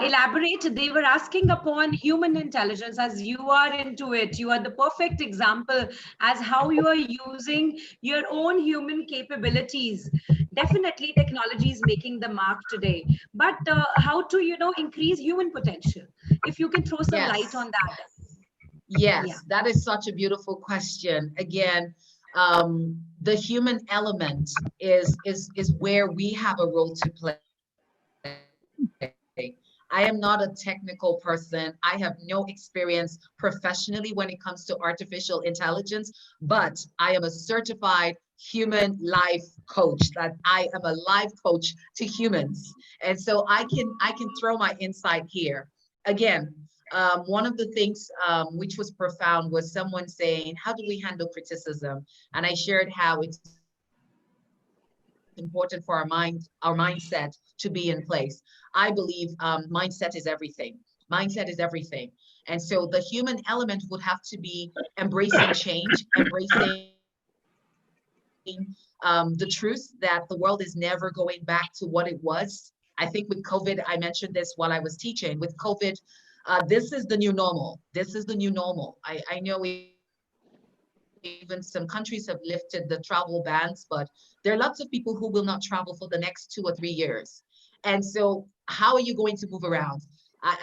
[SPEAKER 3] elaborate. They were asking upon human intelligence. As you are into it, you are the perfect example as how you are using your own human capabilities. Definitely technology is making the mark today, but how to increase human potential, if you can throw some light
[SPEAKER 4] Yes.
[SPEAKER 3] on that.
[SPEAKER 4] Yes,
[SPEAKER 3] Yeah.
[SPEAKER 4] that is such a beautiful question. Again, the human element is where we have a role to play. I am not a technical person. I have no experience professionally when it comes to artificial intelligence, but I am a certified human life coach. That I am a life coach to humans. And so I can throw my insight here. Again, one of the things which was profound was someone saying, how do we handle criticism? And I shared how it's important for our mindset to be in place. I believe mindset is everything. Mindset is everything. And so the human element would have to be embracing change, embracing the truth that the world is never going back to what it was. I think with COVID, I mentioned this while I was teaching, with COVID, this is the new normal. This is the new normal. I know even some countries have lifted the travel bans, but there are lots of people who will not travel for the next 2 or 3 years. And so how are you going to move around?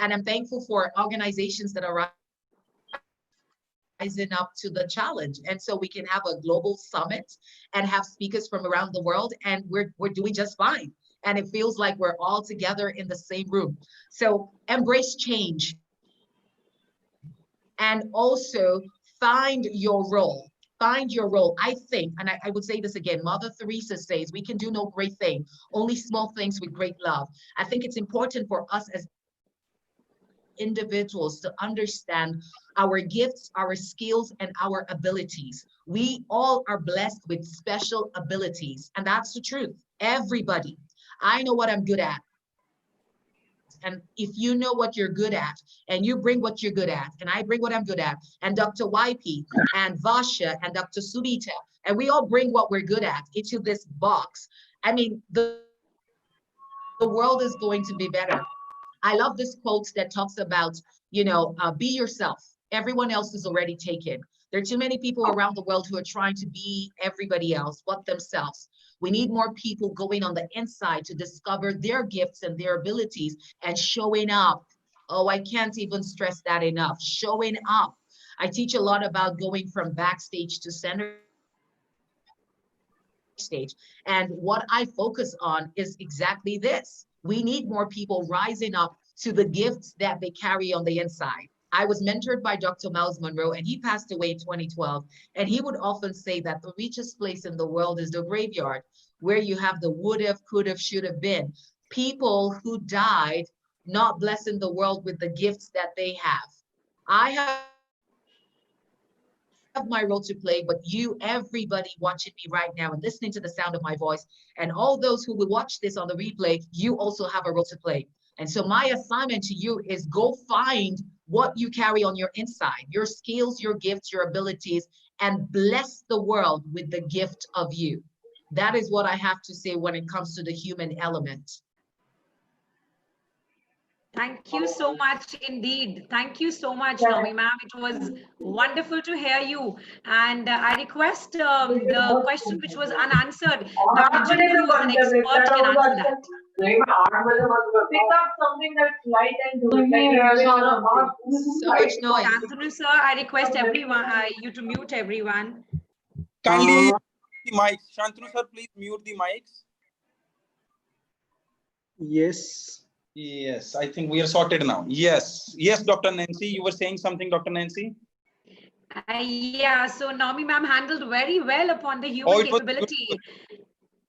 [SPEAKER 4] And I'm thankful for organizations that are rising up to the challenge. And so we can have a global summit and have speakers from around the world, and we're doing just fine. And it feels like we're all together in the same room. So embrace change and also find your role. Find your role. I think, and I would say this again, Mother Teresa says, we can do no great thing, only small things with great love. I think it's important for us as individuals to understand our gifts, our skills, and our abilities. We all are blessed with special abilities, and that's the truth. Everybody. I know what I'm good at. And if you know what you're good at, and you bring what you're good at, and I bring what I'm good at, and Dr. YP, and Vasha, and Dr. Subita, and we all bring what we're good at into this box, I mean, the world is going to be better. I love this quote that talks about, be yourself. Everyone else is already taken. There are too many people around the world who are trying to be everybody else but themselves. We need more people going on the inside to discover their gifts and their abilities and showing up. Oh, I can't even stress that enough. Showing up. I teach a lot about going from backstage to center stage. And what I focus on is exactly this. We need more people rising up to the gifts that they carry on the inside. I was mentored by Dr. Miles Monroe, and he passed away in 2012. And he would often say that the richest place in the world is the graveyard, where you have the would have, could have, should have been. People who died not blessing the world with the gifts that they have. I have my role to play, but you, everybody watching me right now and listening to the sound of my voice, and all those who will watch this on the replay, you also have a role to play. And so my assignment to you is go find what you carry on your inside, your skills, your gifts, your abilities, and bless the world with the gift of you. That is what I have to say when it comes to the human element.
[SPEAKER 3] Thank you so much indeed. Thank you so much, Nomi ma'am. It was wonderful to hear you. And I request the question which was unanswered, Dr. Jindu, who is an expert, can answer that.
[SPEAKER 6] Pick up something that's light and do it.
[SPEAKER 4] So much noise.
[SPEAKER 3] Shantanu sir, I request everyone, you to mute everyone.
[SPEAKER 1] Kindly the mics. Shantanu sir, please mute the mics.
[SPEAKER 2] Yes.
[SPEAKER 1] Yes, I think we are sorted now. Yes, yes, Dr. Nancy, you were saying something, Dr. Nancy?
[SPEAKER 3] Yeah, so Nomi ma'am handled very well upon the human capability.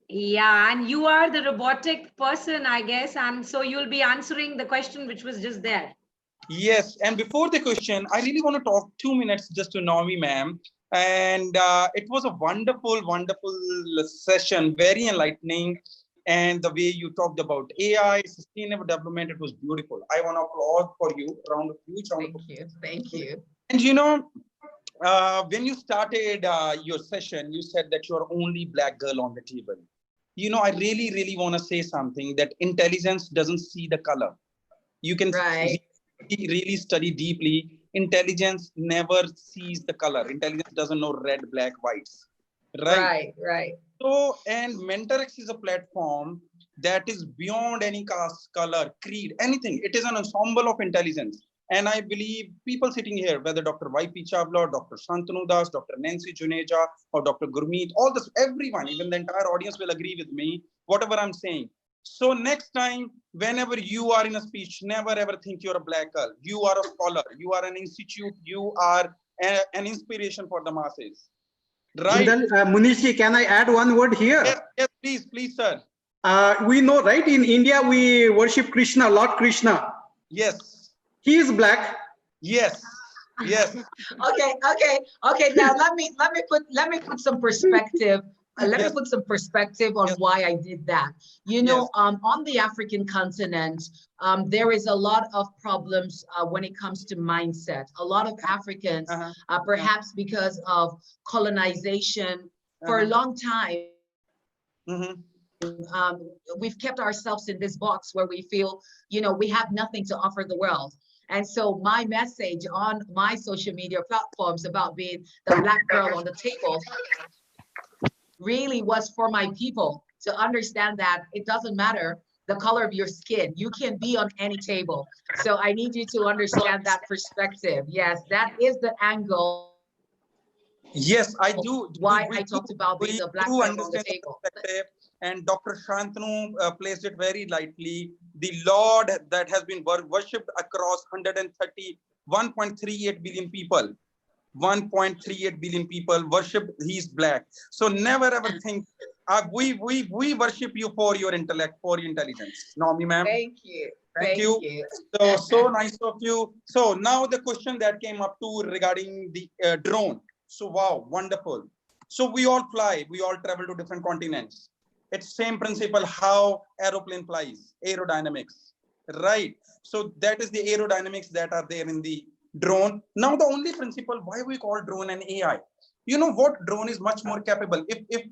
[SPEAKER 3] Yeah, and you are the robotic person, I guess, and so you'll be answering the question which was just there.
[SPEAKER 1] Yes, and before the question, I really want to talk 2 minutes just to Nomi ma'am. And it was a wonderful, wonderful session, very enlightening. And the way you talked about AI, sustainable development, it was beautiful. I want to applaud for you. Huge round of applause.
[SPEAKER 4] Thank you.
[SPEAKER 1] And you know, when you started your session, you said that you're only black girl on the table. You know, I really, really want to say something that intelligence doesn't see the color. You can really study deeply. Intelligence never sees the color. Intelligence doesn't know red, black, whites.
[SPEAKER 4] Right.
[SPEAKER 1] So, and MentorX is a platform that is beyond any caste, color, creed, anything. It is an ensemble of intelligence. And I believe people sitting here, whether Dr. Y.P. Chavla, Dr. Shantanu Das, Dr. Nancy Juneja, or Dr. Gurmeet, all this, everyone, even the entire audience will agree with me, whatever I'm saying. So next time, whenever you are in a speech, never ever think you're a black girl. You are a scholar. You are an institute. You are an inspiration for the masses. Right.
[SPEAKER 2] Munishji, can I add one word here?
[SPEAKER 1] Yes, please, sir.
[SPEAKER 2] We know, right? In India, we worship Krishna, Lord Krishna.
[SPEAKER 1] Yes.
[SPEAKER 2] He is black.
[SPEAKER 1] Yes.
[SPEAKER 4] Okay. Now let me put some perspective. Let me put some perspective on why I did that. You know, on the African continent, there is a lot of problems when it comes to mindset. A lot of Africans, perhaps because of colonization, for a long time, we've kept ourselves in this box where we feel, you know, we have nothing to offer the world. And so my message on my social media platforms about being the black girl on the table really was for my people to understand that it doesn't matter the color of your skin. You can be on any table. So I need you to understand that perspective. Yes, that is the angle.
[SPEAKER 1] Yes, I do.
[SPEAKER 4] Why I talked about being the black girl on the table.
[SPEAKER 1] And Dr. Shantanu placed it very lightly. The Lord that has been worshipped across 138 billion people. 1.38 billion people worship, he's black. So never ever think, we worship you for your intellect, for your intelligence. Nomi ma'am.
[SPEAKER 4] Thank you.
[SPEAKER 1] Thank you. So nice of you. So now the question that came up too regarding the drone. So wow, wonderful. So we all fly, we all travel to different continents. It's same principle how aeroplane flies, aerodynamics, right? So that is the aerodynamics that are there in the drone. Now the only principle why we call drone an AI. You know what, drone is much more capable. If you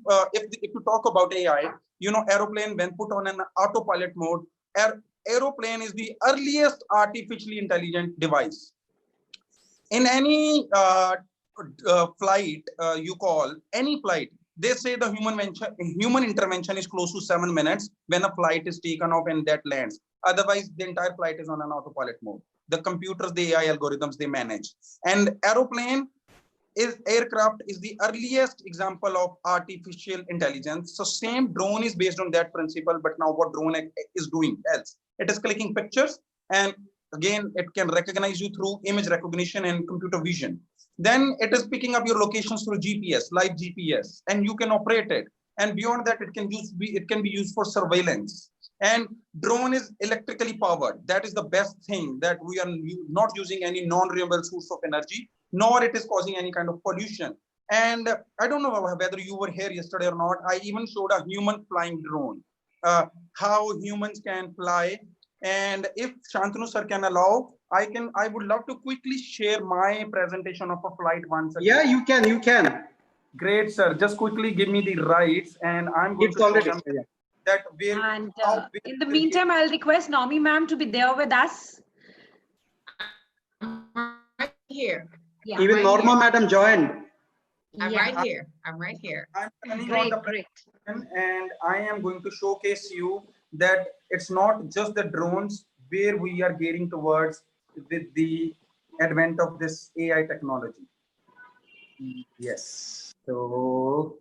[SPEAKER 1] talk about AI, you know, aeroplane when put on an autopilot mode, aeroplane is the earliest artificially intelligent device. In any flight, you call any flight, they say the human intervention is close to 7 minutes when a flight is taken off and that lands. Otherwise, the entire flight is on an autopilot mode. The computers, the AI algorithms, they manage. And aircraft is the earliest example of artificial intelligence. So same drone is based on that principle, but now what drone is doing else? It is clicking pictures, and again, it can recognize you through image recognition and computer vision. Then it is picking up your locations through GPS, live GPS, and you can operate it. And beyond that, it can be used for surveillance. And drone is electrically powered. That is the best thing, that we are not using any non-renewable source of energy, nor it is causing any kind of pollution. And I don't know whether you were here yesterday or not. I even showed a human flying drone, how humans can fly And if Shantanu sir can allow, I would love to quickly share my presentation of a flight once again.
[SPEAKER 2] Yeah, you can.
[SPEAKER 1] Great, sir. Just quickly give me the rights, and I'm going
[SPEAKER 2] It's
[SPEAKER 1] to show
[SPEAKER 2] already
[SPEAKER 1] them
[SPEAKER 2] yeah.
[SPEAKER 1] that we're.
[SPEAKER 3] And in the meantime, I'll request Nomi ma'am to be there with us.
[SPEAKER 4] Right here.
[SPEAKER 3] Yeah.
[SPEAKER 2] Even
[SPEAKER 4] right
[SPEAKER 2] Norma
[SPEAKER 4] here.
[SPEAKER 2] madam joined.
[SPEAKER 4] I'm
[SPEAKER 3] Yeah.
[SPEAKER 4] right here. I'm right here.
[SPEAKER 1] I'm turning on
[SPEAKER 3] Great,
[SPEAKER 1] the
[SPEAKER 3] great.
[SPEAKER 1] presentation, and I am going to showcase you that it's not just the drones where we are gearing towards with the advent of this AI technology. Yes. So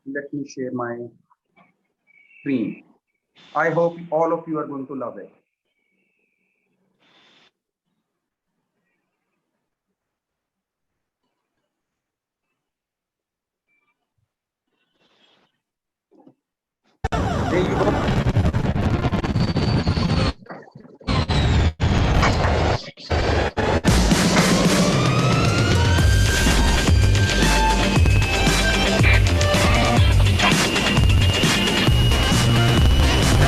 [SPEAKER 1] let me share my screen. I hope all of you are going to love it. There you go.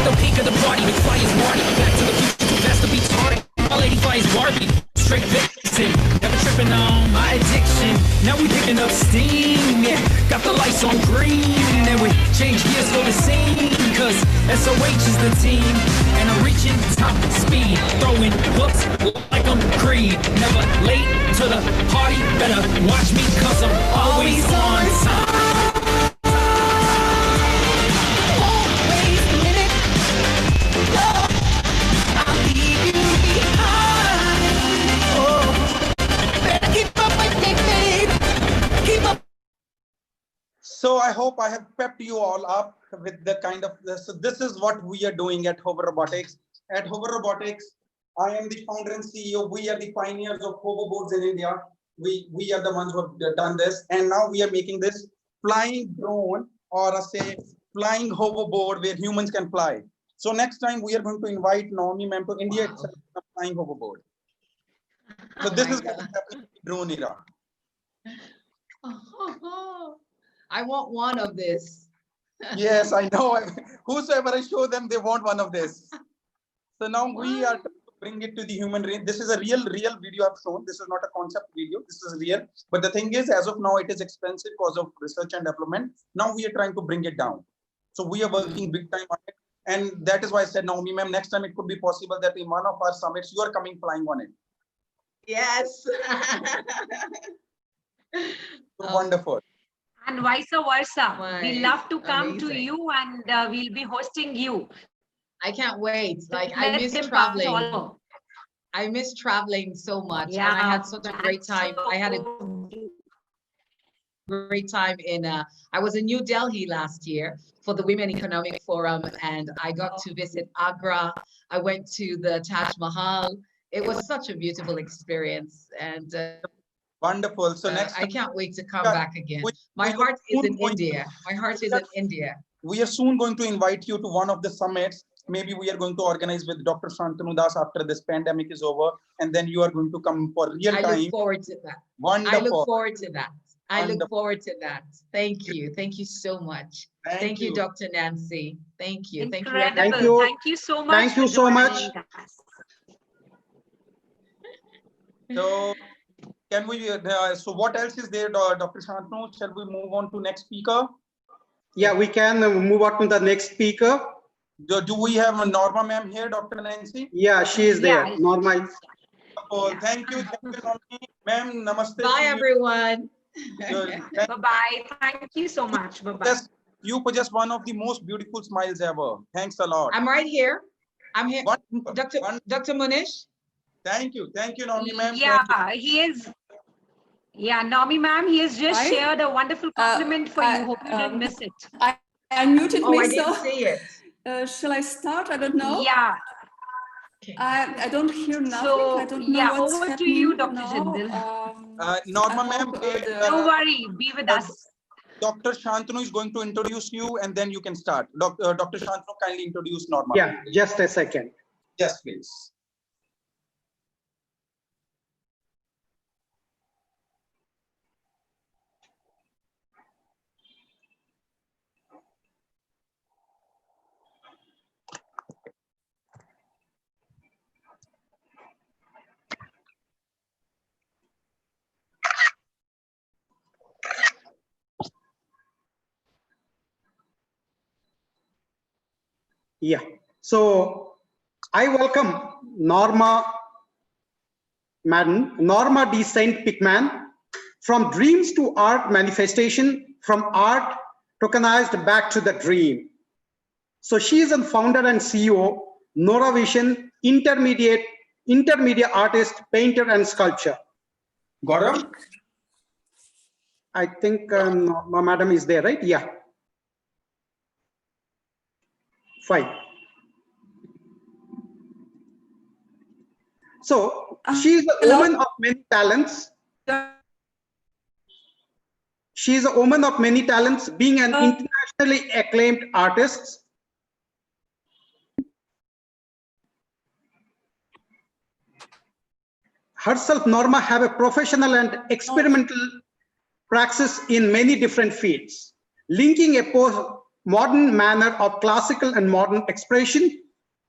[SPEAKER 7] The peak of the party, McFly is Marty. Back to the future, that's the beats party. My lady fly is Barbie, straight vixen. Never tripping on my addiction. Now we picking up steam, yeah. Got the lights on green, and we change gears for the scene. Cause SOH is the team, and I'm reaching top speed. Throwing hooks like I'm Creed. Never late to the party, better watch me cause I'm always on time.
[SPEAKER 1] So I hope I have pepped you all up with the kind of this. So this is what we are doing at Hover Robotics. At Hover Robotics, I am the founder and CEO. We are the pioneers of hoverboards in India. We are the ones who have done this, and now we are making this flying drone, or say flying hoverboard where humans can fly. So next time we are going to invite Naomi ma'am to India itself, a flying hoverboard. So this is what is happening in the drone era.
[SPEAKER 4] I want one of this.
[SPEAKER 1] Yes, I know. Whosoever I show them, they want one of this. So now we are trying to bring it to the human range. This is a real video I've shown. This is not a concept video. This is real. But the thing is, as of now, it is expensive because of research and development. Now we are trying to bring it down. So we are working big time on it. And that is why I said, Naomi ma'am, next time it could be possible that in one of our summits, you are coming flying on it.
[SPEAKER 4] Yes.
[SPEAKER 1] Wonderful.
[SPEAKER 3] And vice versa. We love to come to
[SPEAKER 4] Amazing.
[SPEAKER 3] you, and we'll be hosting you.
[SPEAKER 4] I can't wait. Like I
[SPEAKER 3] Let
[SPEAKER 4] miss
[SPEAKER 3] them
[SPEAKER 4] traveling.
[SPEAKER 3] touch all over.
[SPEAKER 4] I miss traveling so much, and I
[SPEAKER 3] Yeah,
[SPEAKER 4] had such a great time. I had a great time in I was in New Delhi last year for the Women Economic Forum, and I got to visit Agra. I went to the Taj Mahal. It was such a beautiful experience, and
[SPEAKER 1] Wonderful. So next
[SPEAKER 4] I can't wait to come
[SPEAKER 1] Yeah,
[SPEAKER 4] back again.
[SPEAKER 1] we-
[SPEAKER 4] My
[SPEAKER 1] we
[SPEAKER 4] heart is
[SPEAKER 1] soon
[SPEAKER 4] in
[SPEAKER 1] going-
[SPEAKER 4] India. My heart is in India.
[SPEAKER 1] we are soon going to invite you to one of the summits. Maybe we are going to organize with Dr. Shantanu Das after this pandemic is over, and then you are going to come for real
[SPEAKER 4] I
[SPEAKER 1] time.
[SPEAKER 4] look forward to that.
[SPEAKER 1] Wonderful.
[SPEAKER 4] I look forward to that. I look
[SPEAKER 1] Wonderful.
[SPEAKER 4] forward to that. Thank you. Thank you so much. Thank you, Dr. Nancy. Thank you. Thank you.
[SPEAKER 3] Incredible.
[SPEAKER 2] Thank you.
[SPEAKER 3] Thank you so much.
[SPEAKER 2] Thank you
[SPEAKER 3] for
[SPEAKER 2] so much.
[SPEAKER 3] joining us.
[SPEAKER 1] So can we? So what else is there, Dr. Shantanu? Shall we move on to next speaker?
[SPEAKER 2] Yeah, we can move on to the next speaker.
[SPEAKER 1] Do we have a Norma ma'am here, Dr. Nancy?
[SPEAKER 2] Yeah, she is there.
[SPEAKER 3] Yeah.
[SPEAKER 2] Norma.
[SPEAKER 1] Oh, thank you, ma'am. Namaste.
[SPEAKER 4] Bye, everyone.
[SPEAKER 3] Bye-bye. Thank you so much. Bye-bye.
[SPEAKER 1] You possess one of the most beautiful smiles ever. Thanks a lot.
[SPEAKER 4] I'm right here. I'm here.
[SPEAKER 1] Wonderful.
[SPEAKER 4] Dr. Munish.
[SPEAKER 1] Thank you, Naomi ma'am.
[SPEAKER 3] Yeah, he is. Yeah, Naomi ma'am, he has just shared a wonderful compliment for you. Hope you didn't miss it.
[SPEAKER 8] I unmuted
[SPEAKER 4] Oh, I
[SPEAKER 8] myself.
[SPEAKER 4] didn't see it.
[SPEAKER 8] Shall I start? I don't know.
[SPEAKER 3] Yeah.
[SPEAKER 8] I don't hear nothing.
[SPEAKER 3] So,
[SPEAKER 8] I don't know
[SPEAKER 3] yeah,
[SPEAKER 8] what's
[SPEAKER 3] over to
[SPEAKER 8] happening
[SPEAKER 3] you, Dr.
[SPEAKER 8] now.
[SPEAKER 3] Jindal.
[SPEAKER 1] Norma
[SPEAKER 8] I
[SPEAKER 1] ma'am,
[SPEAKER 8] hope,
[SPEAKER 3] Don't worry, be with us.
[SPEAKER 1] Dr. Shantanu is going to introduce you, and then you can start. Dr. Shantanu, kindly introduce Norma.
[SPEAKER 2] Yeah, just a second.
[SPEAKER 1] Yes, please.
[SPEAKER 2] Yeah. So I welcome Norma Madden, Norma D. Saint Pickman. From dreams to art manifestation, from art tokenized back to the dream. So she is a founder and CEO, Nora Vision, intermediate artist, painter, and sculptor.
[SPEAKER 1] Gaurav?
[SPEAKER 2] I think Norma Madam is there, right? Yeah. Fine. So she is a woman of many talents. She is a woman of many talents, being an internationally acclaimed artist. Herself, Norma have a professional and experimental praxis in many different fields, linking a modern manner of classical and modern expression,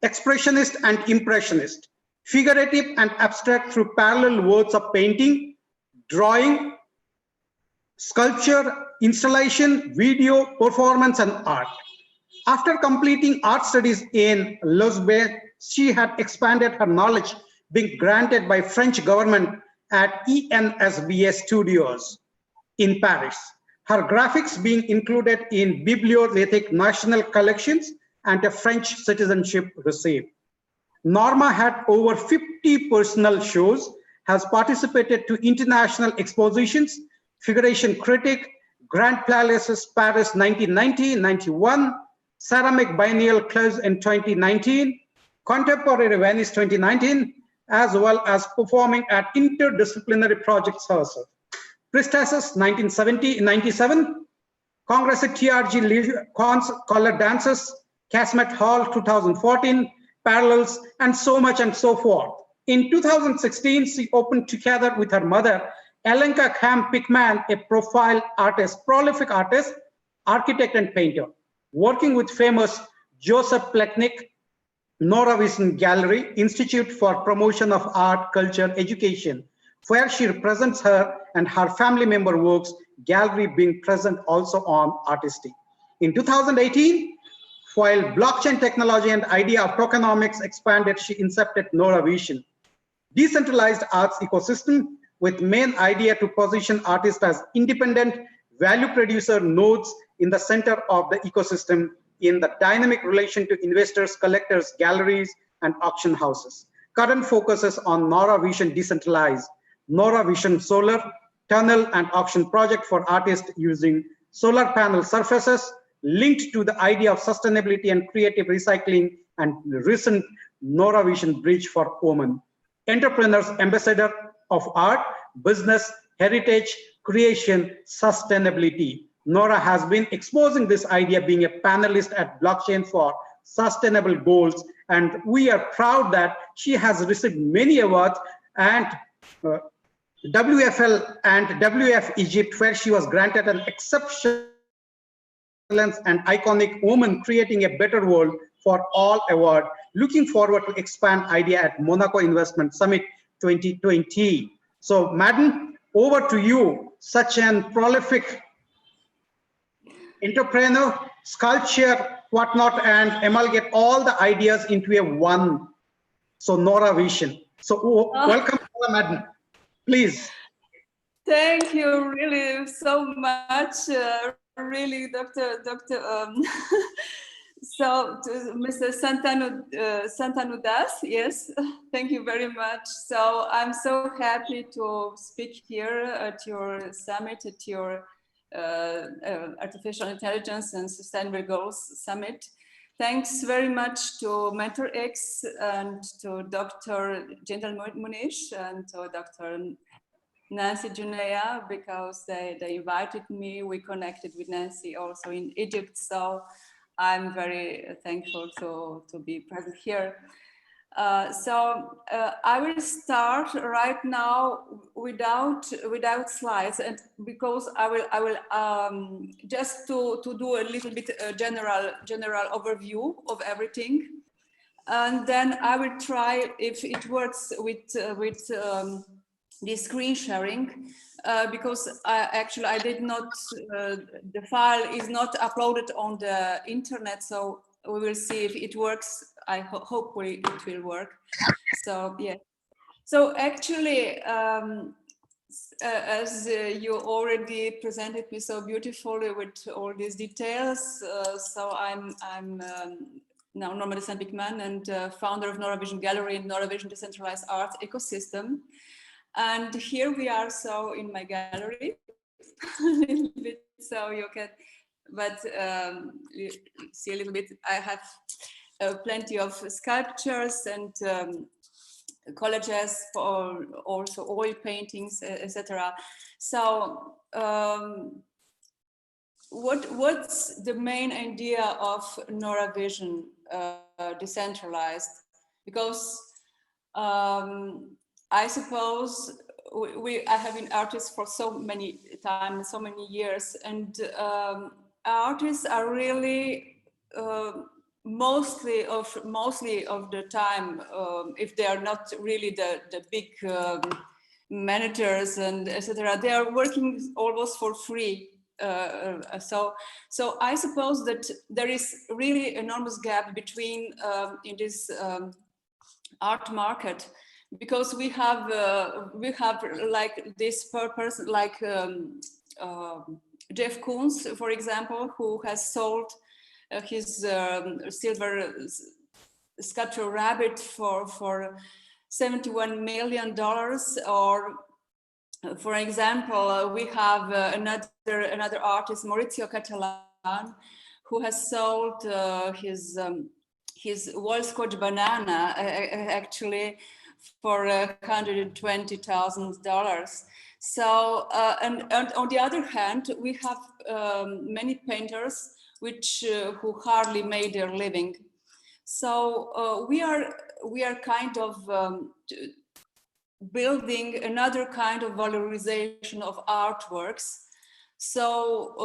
[SPEAKER 2] expressionist and impressionist, figurative and abstract through parallel worlds of painting, drawing, sculpture, installation, video, performance, and art. After completing art studies in Lausanne, she had expanded her knowledge, being granted by French government at ENSBA Studios in Paris. Her graphics being included in Bibliothèque Nationale collections and a French citizenship received. Norma had over 50 personal shows, has participated to international expositions, figuration critic, Grand Palaces Paris 1990-91, Ceramic Biennial Close in 2019, Contemporary Venice 2019, as well as performing at interdisciplinary projects herself. Priestesses 1997, Congress at TRG Color Dances, Casmet Hall 2014, Parallels, and so much and so forth. In 2016, she opened together with her mother, Alenka Ham Pickman, a profile artist, prolific artist, architect, and painter, working with famous Joseph Plechnik, Nora Vision Gallery, Institute for Promotion of Art, Culture, Education, where she represents her and her family member works, gallery being present also on Artistic. In 2018, while blockchain technology and idea of tokenomics expanded, she incepted Nora Vision, decentralized arts ecosystem with main idea to position artists as independent value producer nodes in the center of the ecosystem in the dynamic relation to investors, collectors, galleries, and auction houses. Current focuses on Nora Vision Decentralized, Nora Vision Solar, Tunnel and Auction Project for artists using solar panel surfaces, linked to the idea of sustainability and creative recycling, and recent Nora Vision Bridge for Women. Entrepreneurs, ambassador of art, business, heritage, creation, sustainability. Nora has been exposing this idea, being a panelist at Blockchain for Sustainable Goals, and we are proud that she has received many awards and WFL and WF Egypt, where she was granted an exceptional and iconic woman creating a better world for all award. Looking forward to expand idea at Monaco Investment Summit 2020. So, Madam, over to you. Such an prolific entrepreneur, sculpture, whatnot, and amalgamate all the ideas into a one. So, Nora Vision. So, welcome, Madam. Please.
[SPEAKER 8] Thank you really so much, really, Dr. So, to Mr. Santanudas, yes, thank you very much. So I'm so happy to speak here at your summit, at your Artificial Intelligence and Sustainable Goals Summit. Thanks very much to MentorX and to Dr. Jindal Munish and to Dr. Nancy Junea, because they invited me. We connected with Nancy also in Egypt. So I'm very thankful to be present here. I will start right now without slides, and because I will just to do a little bit general overview of everything, and then I will try if it works with the screen sharing, because I did not, the file is not uploaded on the internet, so we will see if it works. I hope it will work. So yeah. So actually, as you already presented me so beautifully with all these details, so I'm now Norma de Saint-Picman and founder of Noravision Gallery and Noravision Decentralized Art Ecosystem. And here we are, so in my gallery, a little bit, so you can, but you see a little bit, I have plenty of sculptures and collages, for also oil paintings, etc. So what's the main idea of Noravision decentralized? Because I suppose I have been artists for so many times, so many years, and artists are really mostly of the time, if they are not really the big managers and etc., they are working almost for free. So I suppose that there is really enormous gap between in this art market, because we have like this person like Jeff Koons, for example, who has sold his silver sculpture rabbit for $71 million. Or for example, we have another artist, Maurizio Catalan, who has sold his wall scotch banana actually for $120,000. So and on the other hand, we have many painters who hardly made their living. So we are kind of building another kind of valorization of artworks, so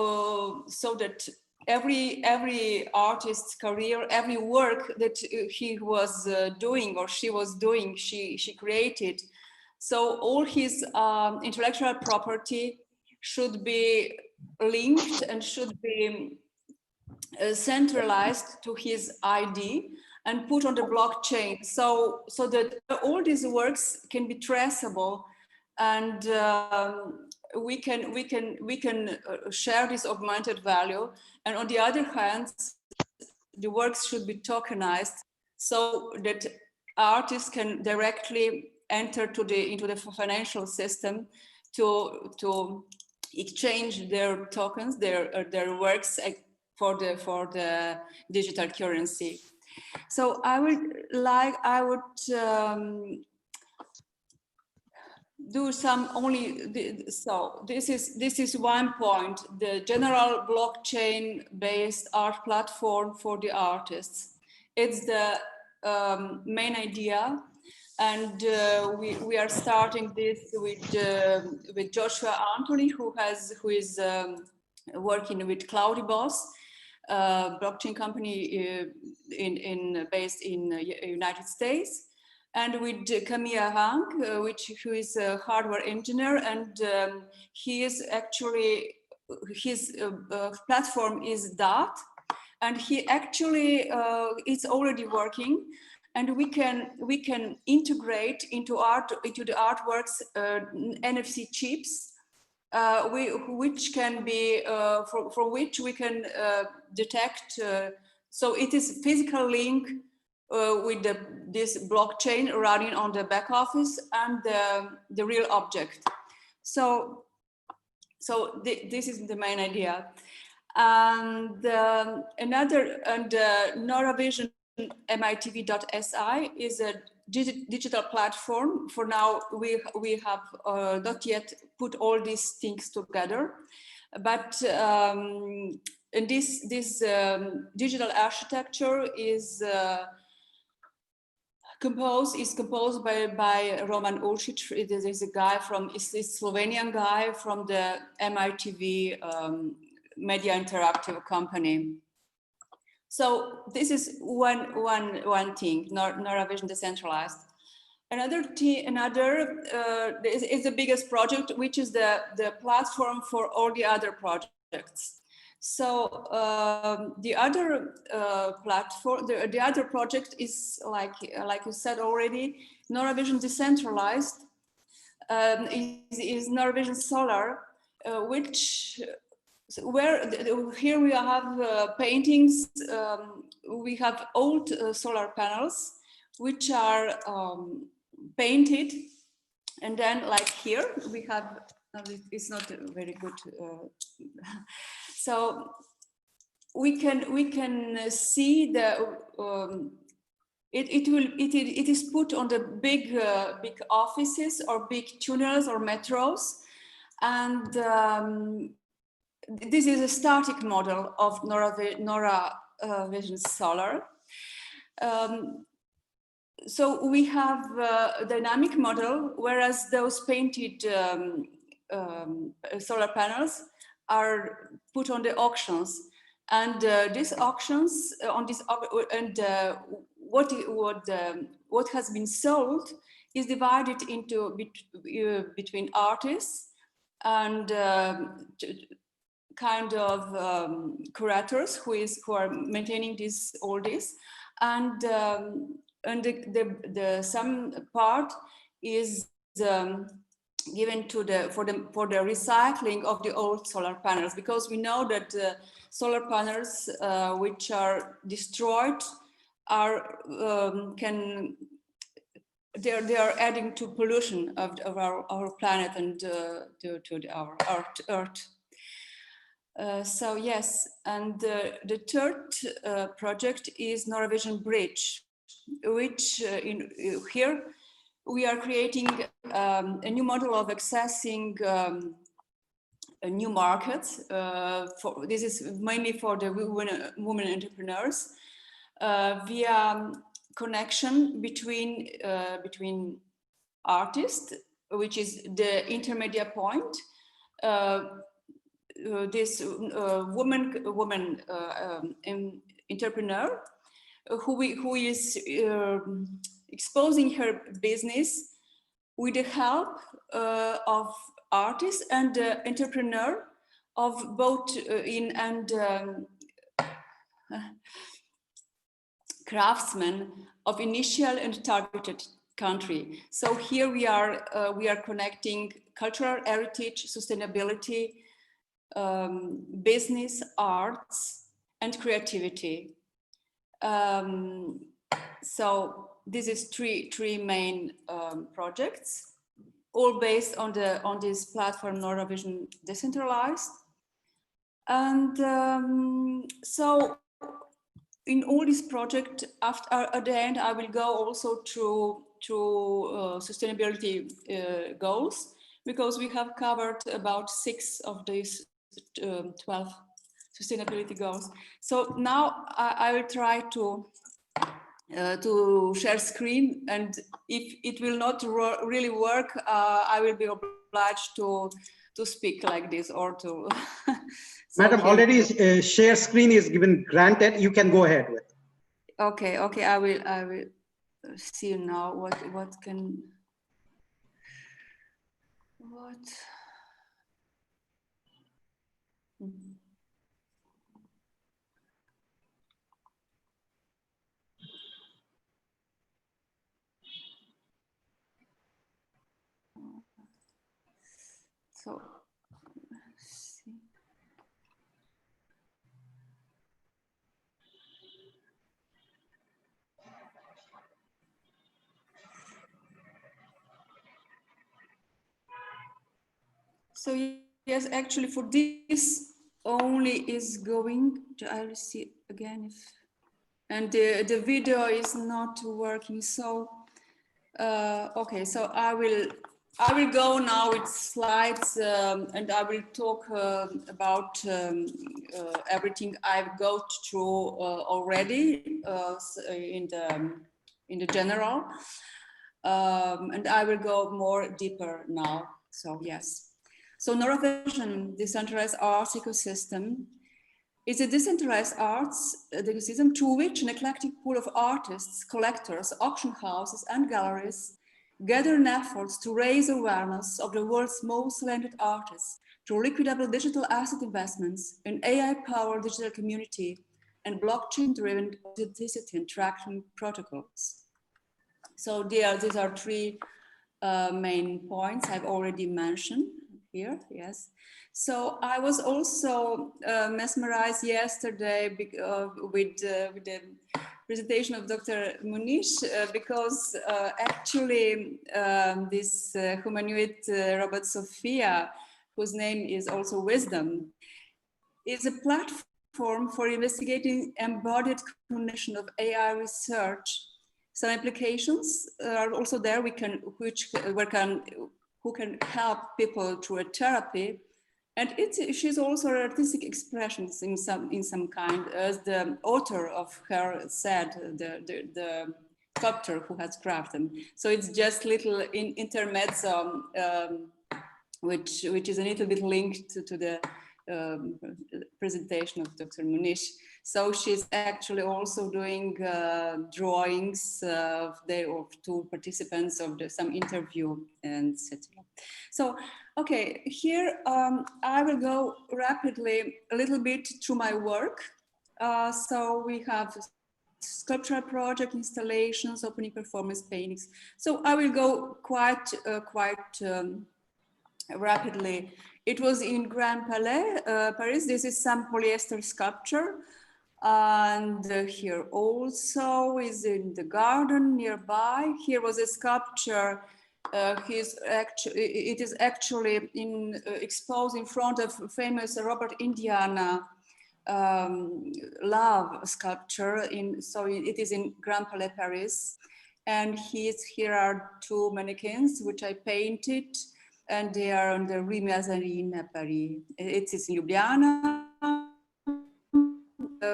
[SPEAKER 8] that every artist's career, every work that he was doing or she was doing, she created. So all his intellectual property should be linked and should be centralized to his ID and put on the blockchain, so that all these works can be traceable, and we can share this augmented value. And on the other hand, the works should be tokenized so that artists can directly enter into the financial system to exchange their tokens, their works for the digital currency. So I would do some only. So this is one point: the general blockchain-based art platform for the artists. It's the main idea, and we are starting this with Joshua Anthony, who is working with Cloudy Boss, blockchain company based in United States, and with Camilla Hang, who is a hardware engineer, and he is actually, his platform is DAT, and he actually it's already working, and we can integrate into the artworks NFC chips, which can be for which we can detect. So it is physical link with this blockchain running on the back office and the real object. So this is the main idea. And Noravision MITV.si is a digital platform. For now, we have not yet put all these things together, but and this digital architecture is composed by Roman Uršić. It is a guy is this Slovenian guy from the MITV Media Interactive company. So this is one thing, Noravision decentralized. Another is the biggest project, which is the platform for all the other projects. So the other platform, the other project is like you said already, NoraVision Decentralized, is NoraVision Solar, here we have paintings. We have old solar panels which are painted, and then like here we have. It's not very good. So we can see the. It is put on the big offices or big tunnels or metros, and this is a static model of NoraVision Solar. So we have a dynamic model, whereas those painted solar panels are put on the auctions, and these auctions on this what has been sold is divided into between artists and kind of curators who are maintaining all this, and the some part is given to for the recycling of the old solar panels, because we know that solar panels which are destroyed are they are adding to pollution of our planet and to our Earth. So yes, and the third project is NoraVision Bridge, which here we are creating a new model of accessing a new market. This is mainly for the women entrepreneurs via connection between artists, which is the intermediate point. This woman entrepreneur who is exposing her business with the help of artists and entrepreneur of both craftsmen of initial and targeted country. So here we are connecting cultural heritage, sustainability, business, arts, and creativity. So this is three main projects, all based on this platform NoraVision Decentralized. And so in all these projects, at the end, I will go also through sustainability goals, because we have covered about 6 of these 12 sustainability goals. So now I will try to share screen, and if it will not really work, I will be obliged to speak like this or to. So
[SPEAKER 2] Madam, already share screen is given granted. You can go ahead with.
[SPEAKER 8] Okay, I will see now what. So, see. So yes, actually for this only is going to, I will see again if, and the video is not working. So, okay, so I will go now with slides, and I will talk about everything I've got through already in the general, and I will go more deeper now. So yes, so NoraVision Decentralized Arts Ecosystem is a decentralized arts ecosystem through which an eclectic pool of artists, collectors, auction houses, and galleries gather in efforts to raise awareness of the world's most talented artists through liquidable digital asset investments, an AI-powered digital community, and blockchain-driven authenticity and tracking protocols. So these are three main points I've already mentioned here, yes. So I was also mesmerized yesterday with the presentation of Dr. Munish because actually this humanoid robot Sophia, whose name is also Wisdom, is a platform for investigating embodied cognition of AI research. Some applications are also there who can help people through a therapy, and she's also artistic expressions in some kind, as the author of her said, the sculptor who has crafted them. So it's just little intermezzo, which is a little bit linked to the presentation of Dr. Munish. So she's actually also doing drawings of two participants of some interview and etc. So, okay, here I will go rapidly a little bit through my work. So we have sculptural project, installations, opening performance, paintings. So I will go quite rapidly. It was in Grand Palais, Paris. This is some polyester sculpture. And here also is in the garden nearby. Here was a sculpture. It is actually exposed in front of famous Robert Indiana love sculpture. So it is in Grand Palais, Paris. And here are two mannequins which I painted, and they are on the Rue Mazarine at Paris. It is in Ljubljana.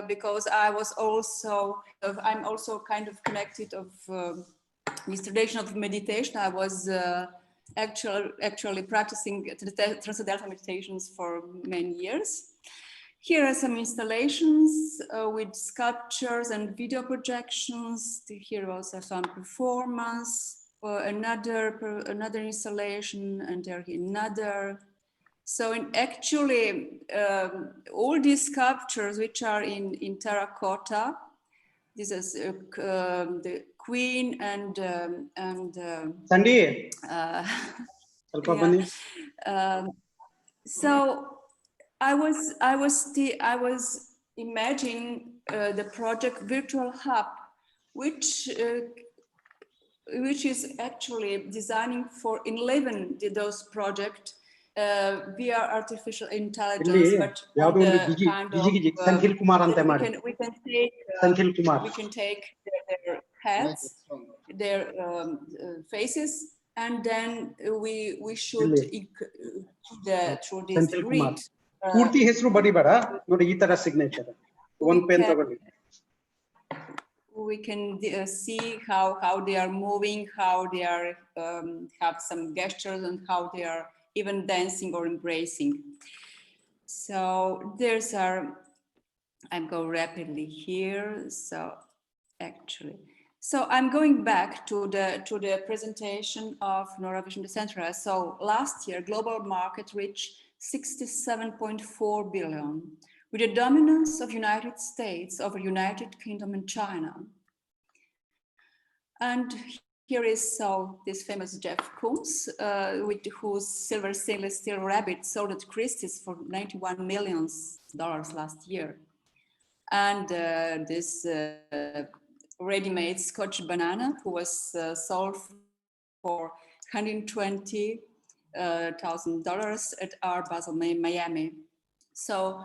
[SPEAKER 8] Because I'm also kind of connected of this tradition of meditation. I was actually practicing transcendental meditations for many years. Here are some installations with sculptures and video projections. Here also some performance, another installation, and there another. So actually, all these sculptures, which are in terracotta, this is the Queen and
[SPEAKER 2] Sandy.
[SPEAKER 8] So I was imagining the project Virtual Hub, which is actually designing for 11 those projects. Via artificial intelligence, but on the kind of, we can take their heads, their faces, and then we should through this grid. We can see how they are moving, how they are have some gestures, and how they are even dancing or embracing. So there's our, I'm going rapidly here. So actually, so I'm going back to the presentation of Neurovision Decentralized. So last year, global market reached 67.4 billion, with a dominance of United States over United Kingdom and China. And here is this famous Jeff Koons, with whose silver stainless steel rabbit sold at Christie's for $91 million last year. And this ready-made Scotch banana, who was sold for $120,000 at Art Basel, Miami. So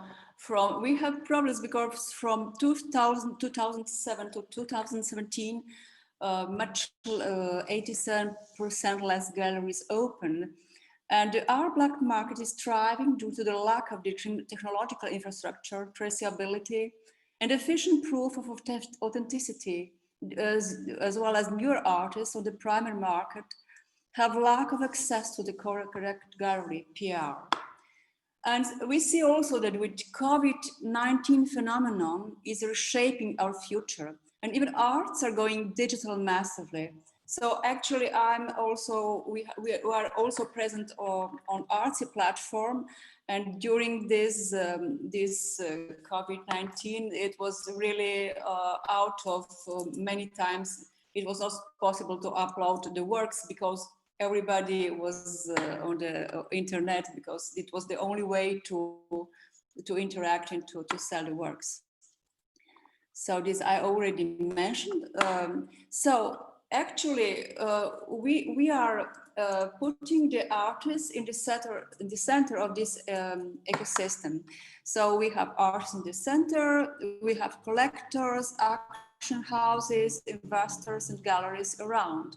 [SPEAKER 8] we have problems because from 2007 to 2017, 87% less galleries open. And the art black market is thriving due to the lack of technological infrastructure, traceability, and efficient proof of authenticity, as well as newer artists on the primary market have lack of access to the correct gallery, PR. And we see also that with COVID-19 phenomenon is reshaping our future. And even arts are going digital massively. So actually, we are also present on Artsy platform, And during this COVID-19, it was really out of many times. It was not possible to upload the works because everybody was on the internet, because it was the only way to interact and to sell the works. So this I already mentioned. So actually, we are putting the artists in the center of this ecosystem. So we have artists in the center, we have collectors, auction houses, investors, and galleries around.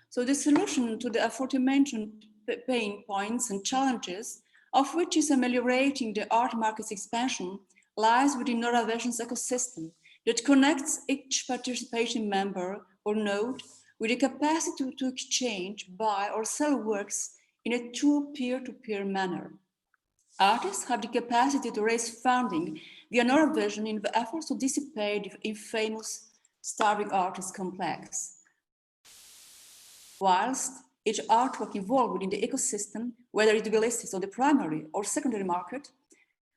[SPEAKER 8] So the solution to the aforementioned pain points and challenges, of which is ameliorating the art market's expansion, lies within Norwegian's ecosystem that connects each participating member or node with the capacity to exchange, buy, or sell works in a true peer-to-peer manner. Artists have the capacity to raise funding via Norwegian in the efforts to dissipate the infamous starving artist complex. Whilst each artwork involved within the ecosystem, whether it be listed on the primary or secondary market,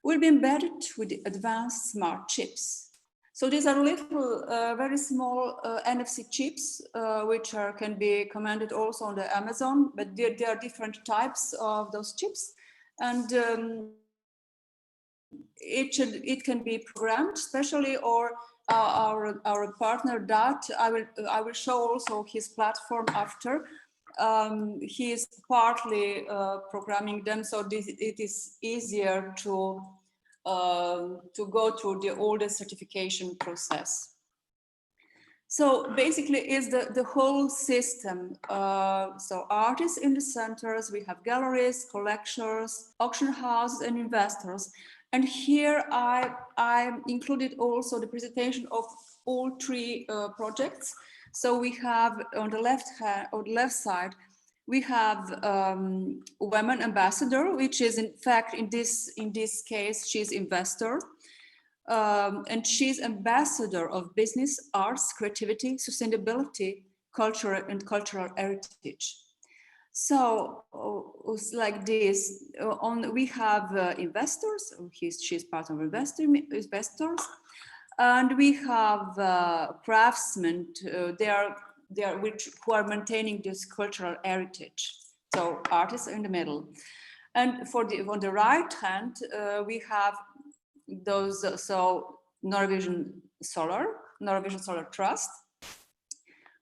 [SPEAKER 8] will be embedded with the advanced smart chips. So these are little, very small NFC chips, which can be commanded also on the Amazon, but there are different types of those chips. And it can be programmed specially, or our partner Dat, I will show also his platform after. He is partly programming them, so it is easier to go through all the certification process. So basically is the whole system. So artists in the centers, we have galleries, collectors, auction houses, and investors. And here I included also the presentation of all three projects. So we have on the left side, we have Women Ambassador, which is in fact in this case she's investor, and she's ambassador of business, arts, creativity, sustainability, culture, and cultural heritage. So like this, we have investors. She's part of investors, and we have craftsmen. Who are maintaining this cultural heritage. So artists are in the middle, and on the right hand we have those. So Norwegian Solar Trust,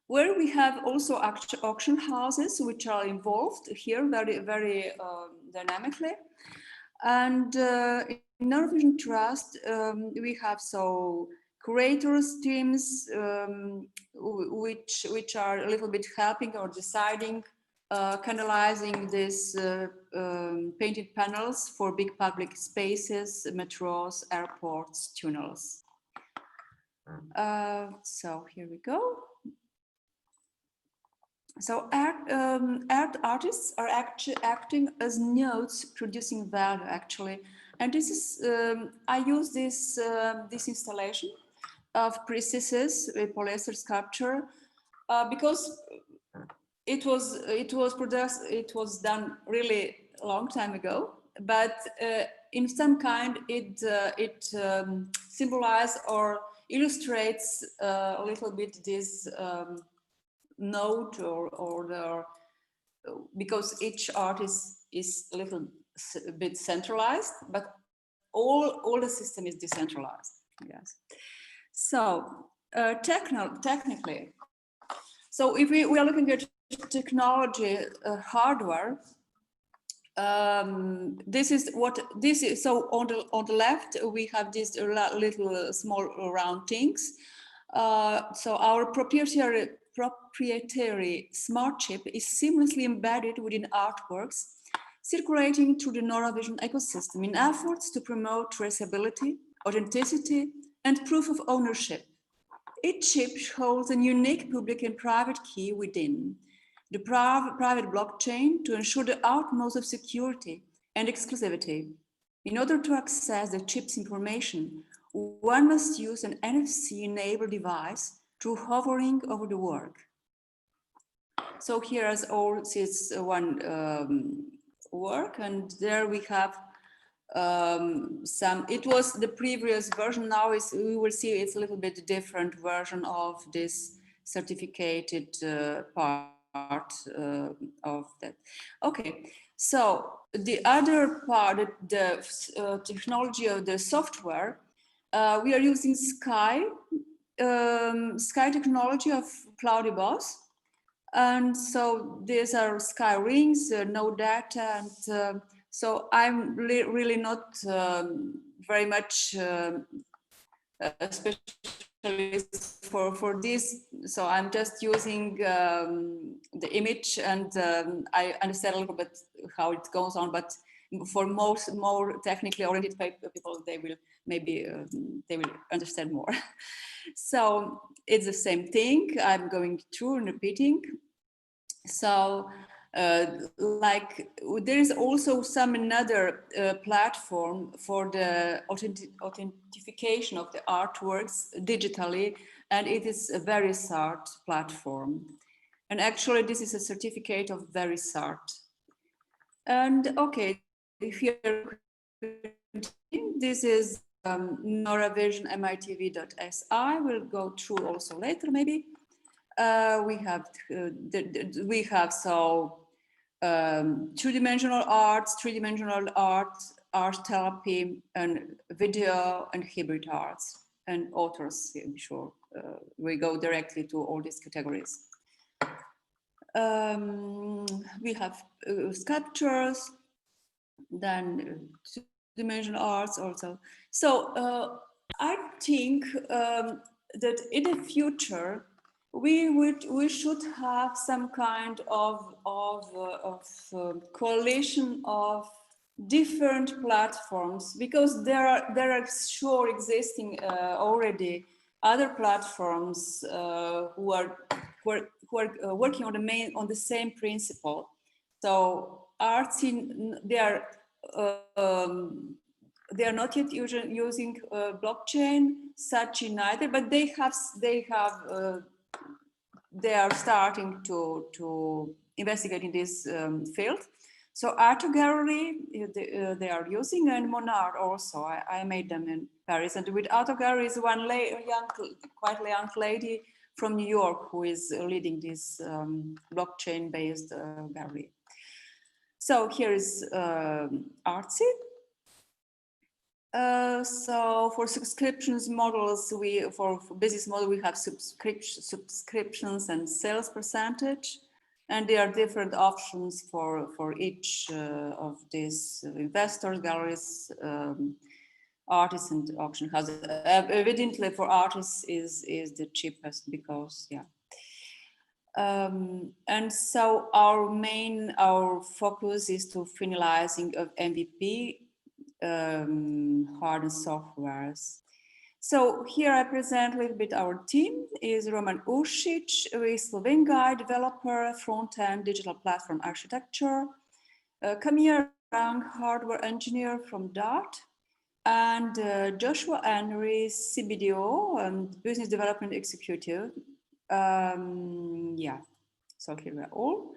[SPEAKER 8] where we have also auction houses which are involved here very dynamically, and in Norwegian Trust we have curators teams which are a little bit helping or deciding, canalizing these painted panels for big public spaces, metros, airports, tunnels. So here we go. So art artists are acting as nodes producing value actually, and this is I use this installation of priestesses with polyester sculpture because it was done really a long time ago, but in some kind it symbolizes or illustrates a little bit this note or because each artist is a little bit centralized, but all the system is decentralized. Yes. So technically, so if we are looking at technology, hardware, this is what this is. So on the left we have these little small round things. So our proprietary smart chip is seamlessly embedded within artworks, circulating through the Norwegian ecosystem in efforts to promote traceability, authenticity, and proof of ownership. Each chip holds a unique public and private key within the private blockchain to ensure the utmost of security and exclusivity. In order to access the chip's information, one must use an NFC-enabled device through hovering over the work. So here is all this one work, and there we have it was the previous version. Now we will see it's a little bit different version of this certificated part of that. Okay, so the other part, the technology of the software, we are using Sky technology of Cloudy Boss. And so these are Sky rings, no data, and so I'm really not very much a specialist for this. So I'm just using the image, and I understand a little bit how it goes on. But for most more technically oriented people, they will maybe they will understand more. So it's the same thing. I'm going through and repeating. So like there is also some another platform for the authentication of the artworks digitally, and it is a VeriSart platform. And actually this is a certificate of VeriSart. And okay, here this is Noravision mitv.si. We'll go through also later maybe. We have so two-dimensional arts, three-dimensional art therapy, and video and hybrid arts, and authors. I'm sure we go directly to all these categories. We have sculptures, then two-dimensional arts also. So I think that in the future we should have some kind of coalition of different platforms, because there are sure existing already other platforms who are working on the same principle. So arts they are not yet using blockchain such neither, but they are starting to investigate in this field. So Art Gallery, they are using, and Monard also. I made them in Paris, and with Art Gallery is one quite young lady from New York who is leading this blockchain-based gallery. So here is Artsy. So for subscriptions models, for business model, we have subscriptions and sales percentage, and there are different options for each of these investors, galleries, artists, and auction houses. Evidently, for artists is the cheapest, because yeah. And so our focus is to finalizing of MVP. Hard and softwares. So here I present a little bit our team. Is Roman Ušić, who is Slovene guy, developer, front-end digital platform architecture. Kamir Rang, hardware engineer from Dart. And Joshua Henry, CBDO and business development executive. Yeah, so here we are all.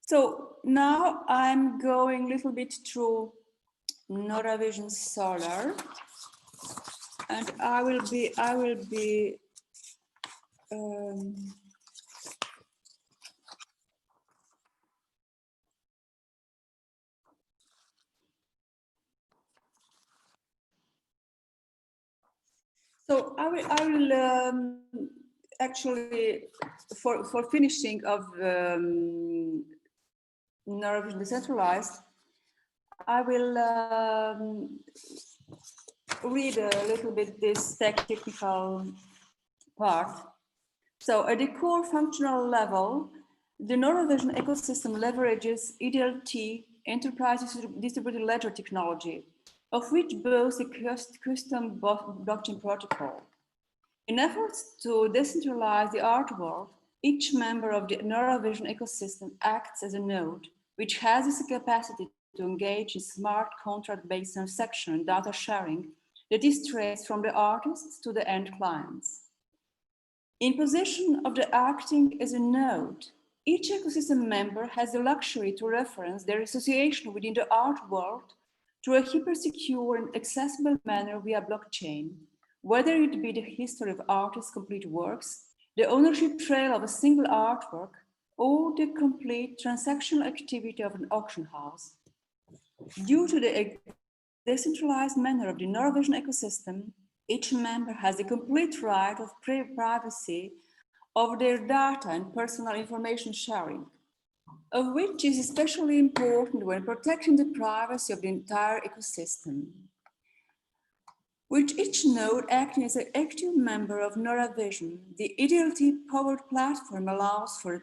[SPEAKER 8] So now I'm going a little bit through Noravision Solar, and I will be so I will actually for finishing of Noravision Decentralized, I will read a little bit this technical part. So at the core functional level, the Noravision ecosystem leverages EDLT, enterprise distributed ledger technology, of which boasts a custom blockchain protocol. In efforts to decentralize the art world, each member of the Noravision ecosystem acts as a node, which has the capacity to engage in smart contract-based transaction and data sharing that is traced from the artists to the end clients. In position of the acting as a node, each ecosystem member has the luxury to reference their association within the art world through a hyper-secure and accessible manner via blockchain, whether it be the history of artists' complete works, the ownership trail of a single artwork, or the complete transactional activity of an auction house. Due to the decentralized manner of the Norwegian ecosystem, each member has the complete right of privacy over their data and personal information sharing, of which is especially important when protecting the privacy of the entire ecosystem. With each node acting as an active member of Norwegian, the IDLT-powered platform allows for a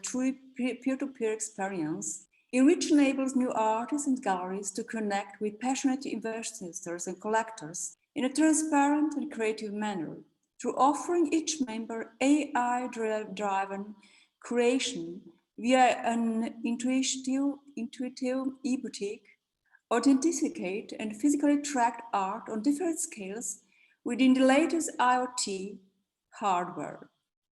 [SPEAKER 8] true peer-to-peer experience in which enables new artists and galleries to connect with passionate investors and collectors in a transparent and creative manner, through offering each member AI-driven creation via an intuitive e-boutique, authenticate and physically tracked art on different scales within the latest IoT hardware,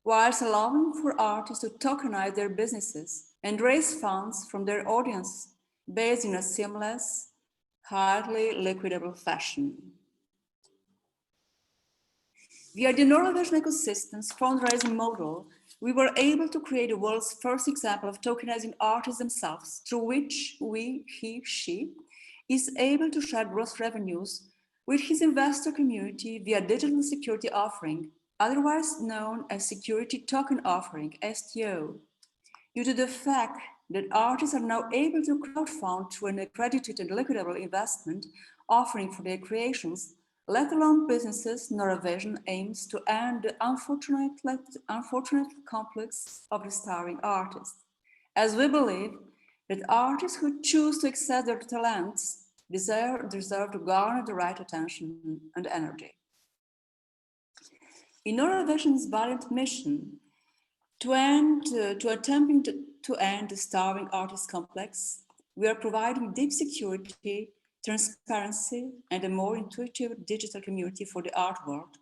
[SPEAKER 8] whilst allowing for artists to tokenize their businesses and raise funds from their audience based in a seamless, highly liquidable fashion. Via the Norwegian ecosystem's fundraising model, we were able to create the world's first example of tokenizing artists themselves, through which he, she, is able to share gross revenues with his investor community via digital security offering, otherwise known as security token offering, STO. Due to the fact that artists are now able to crowdfund through an accredited and liquidable investment offering for their creations, let alone businesses, Norwegian aims to end the unfortunate complex of the starving artist, as we believe that artists who choose to access their talents deserve to garner the right attention and energy. In Norwegian's valiant mission to attempting to end the starving artist complex, we are providing deep security, transparency, and a more intuitive digital community for the art world,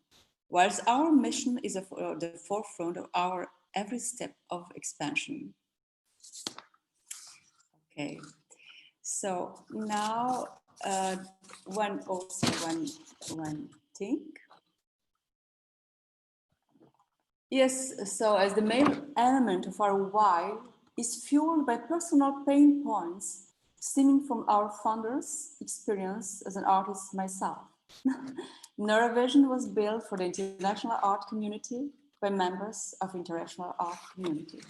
[SPEAKER 8] whilst our mission is at the forefront of our every step of expansion. Okay, so now one thing. Yes, so as the main element of our why is fueled by personal pain points stemming from our founders' experience as an artist myself. Norwegian was built for the international art community by members of international art community.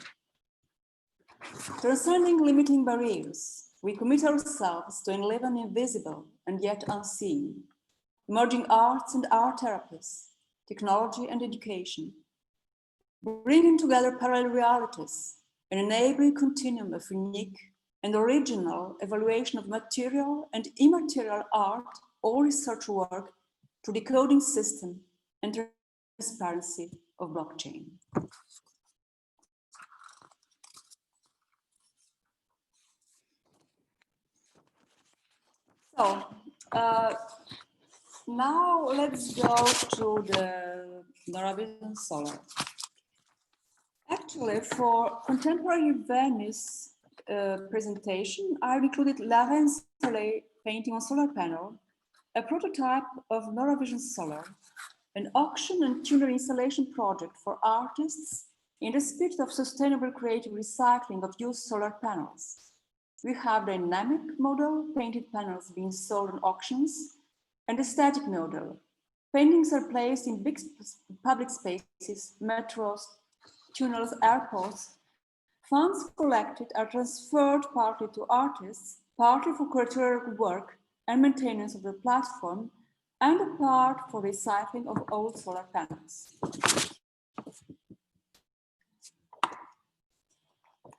[SPEAKER 8] Transcending limiting barriers, we commit ourselves to live an invisible and yet unseen, merging arts and art therapies, technology and education, bringing together parallel realities and enabling a continuum of unique and original evaluation of material and immaterial art or research work through the coding system and transparency of blockchain. So now let's go to the Norwegian solar. Actually, for contemporary Venice presentation, I've included Laureate painting on solar panel, a prototype of Norwegian solar, an auction and tuner installation project for artists in the spirit of sustainable creative recycling of used solar panels. We have the dynamic model, painted panels being sold on auctions, and the static model. Paintings are placed in big public spaces, metros, tunnels, airports. Funds collected are transferred partly to artists, partly for curatorial work and maintenance of the platform, and a part for recycling of old solar panels.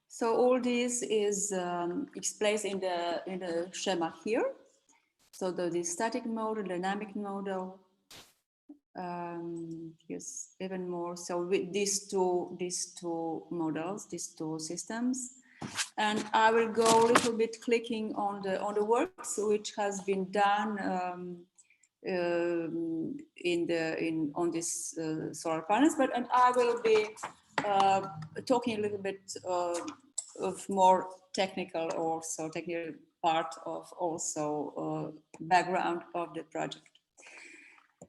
[SPEAKER 8] So all this is explained in the schema here. So the static model, dynamic model, yes, even more. So with these two models, these two systems, and I will go a little bit clicking on the works which has been done on this solar panels, and I will be talking a little bit of more technical, also technical part of also background of the project.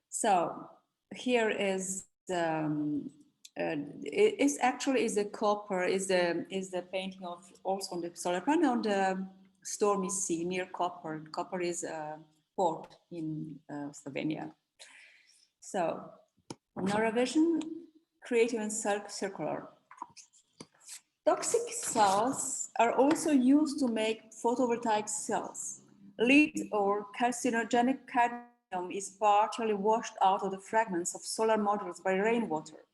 [SPEAKER 8] So here is it actually is a copper is the painting of also on the solar panel on the stormy sea near Koper. Koper is a port in Slovenia. So Neurovision, creative and circular. Toxic cells are also used to make photovoltaic cells. Lead or carcinogenic cadmium is partially washed out of the fragments of solar modules by rainwater.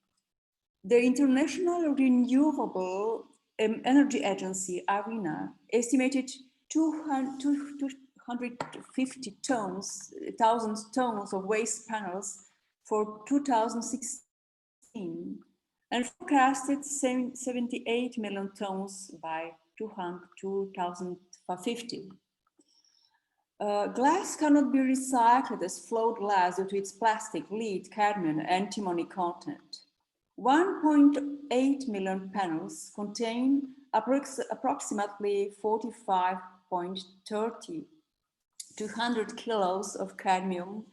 [SPEAKER 8] The International Renewable Energy Agency, ARENA, estimated 250,000 tons of waste panels for 2016 and forecasted 78 million tons by 2050. Glass cannot be recycled as flawed glass due to its plastic, lead, cadmium, and antimony content. 1.8 million panels contain approximately 45.30 to 100 kilos of cadmium,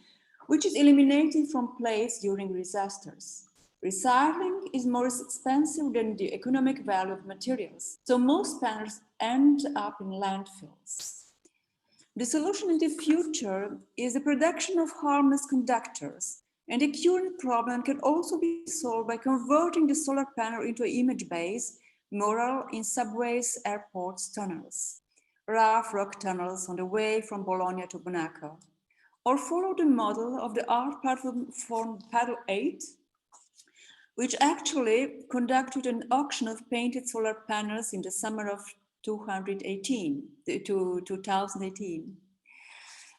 [SPEAKER 8] which is eliminated from place during disasters. Recycling is more expensive than the economic value of materials, so most panels end up in landfills. The solution in the future is the production of harmless conductors, and the current problem can also be solved by converting the solar panel into an image-based mural in subways, airports, tunnels, rough rock tunnels on the way from Bologna to Monaco, or follow the model of the art platform Paddle 8, which actually conducted an auction of painted solar panels in the summer of 2018.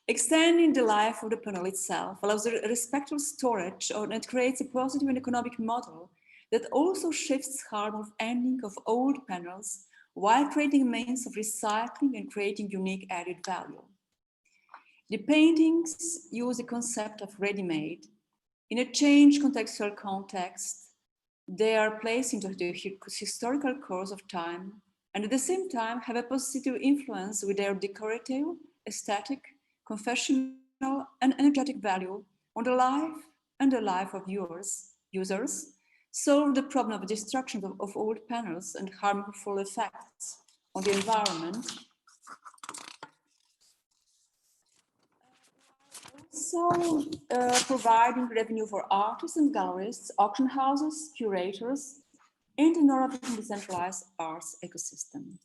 [SPEAKER 8] Extending the life of the panel itself allows a respectful storage and creates a positive and economic model that also shifts harm of ending of old panels while creating means of recycling and creating unique added value. The paintings use the concept of ready-made. In a changed contextual context, they are placed into the historical course of time and at the same time have a positive influence with their decorative, aesthetic, confessional, and energetic value on the life and the life of users, solve the problem of destruction of old panels and harmful effects on the environment. Also providing revenue for artists and galleries, auction houses, curators, and the Norwegian decentralized arts ecosystem.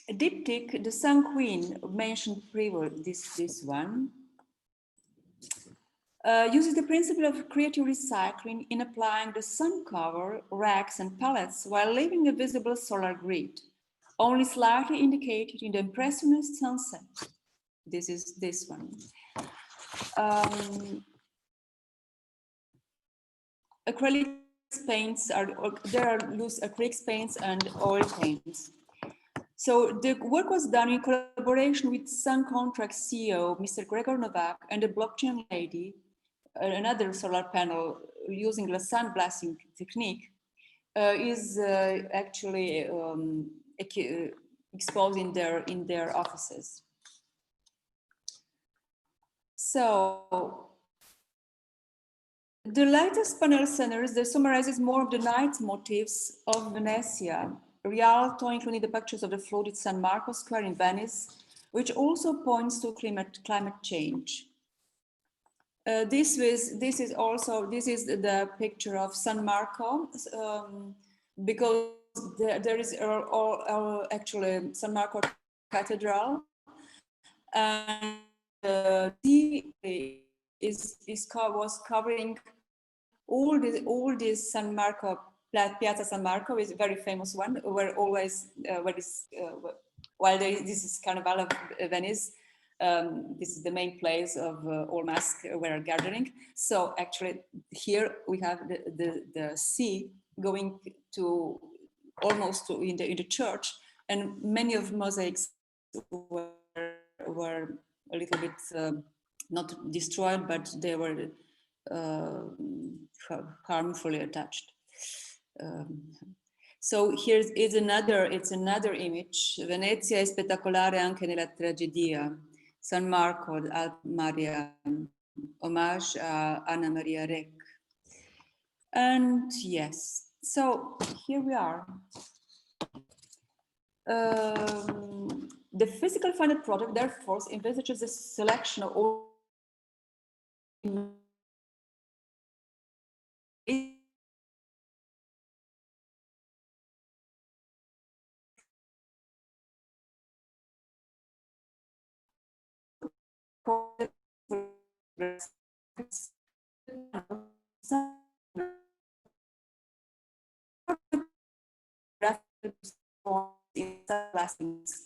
[SPEAKER 8] A diptych, the Sun Queen, mentioned previously, this one, uses the principle of creative recycling in applying the sun cover, racks, and pallets while leaving a visible solar grid, only slightly indicated in the impressionist sunset. This is this one. Acrylic paints there are loose acrylic paints and oil paints. So the work was done in collaboration with Sun Contract CEO, Mr. Gregor Novak, and the blockchain lady, another solar panel using the sun blasting technique, is actually exposed in their offices. So the latest panel scenarios that summarizes more of the night motifs of Venezia, Rialto, including the pictures of the flooded San Marco Square in Venice, which also points to climate change. This is the picture of San Marco, because there is actually San Marco Cathedral, and was covering all this San Marco. Piazza San Marco is a very famous one, where always this is Carnival of Venice. This is the main place of all masks were gathering. So actually here we have the sea going to almost in the church, and many of mosaics were a little bit not destroyed, but they were harmfully attached. So here is another, it's another image. Venezia è spettacolare anche nella tragedia. San Marco al Maria, homage a Anna Maria Rech. And yes, so here we are. The physical funded project therefore envisages a selection of all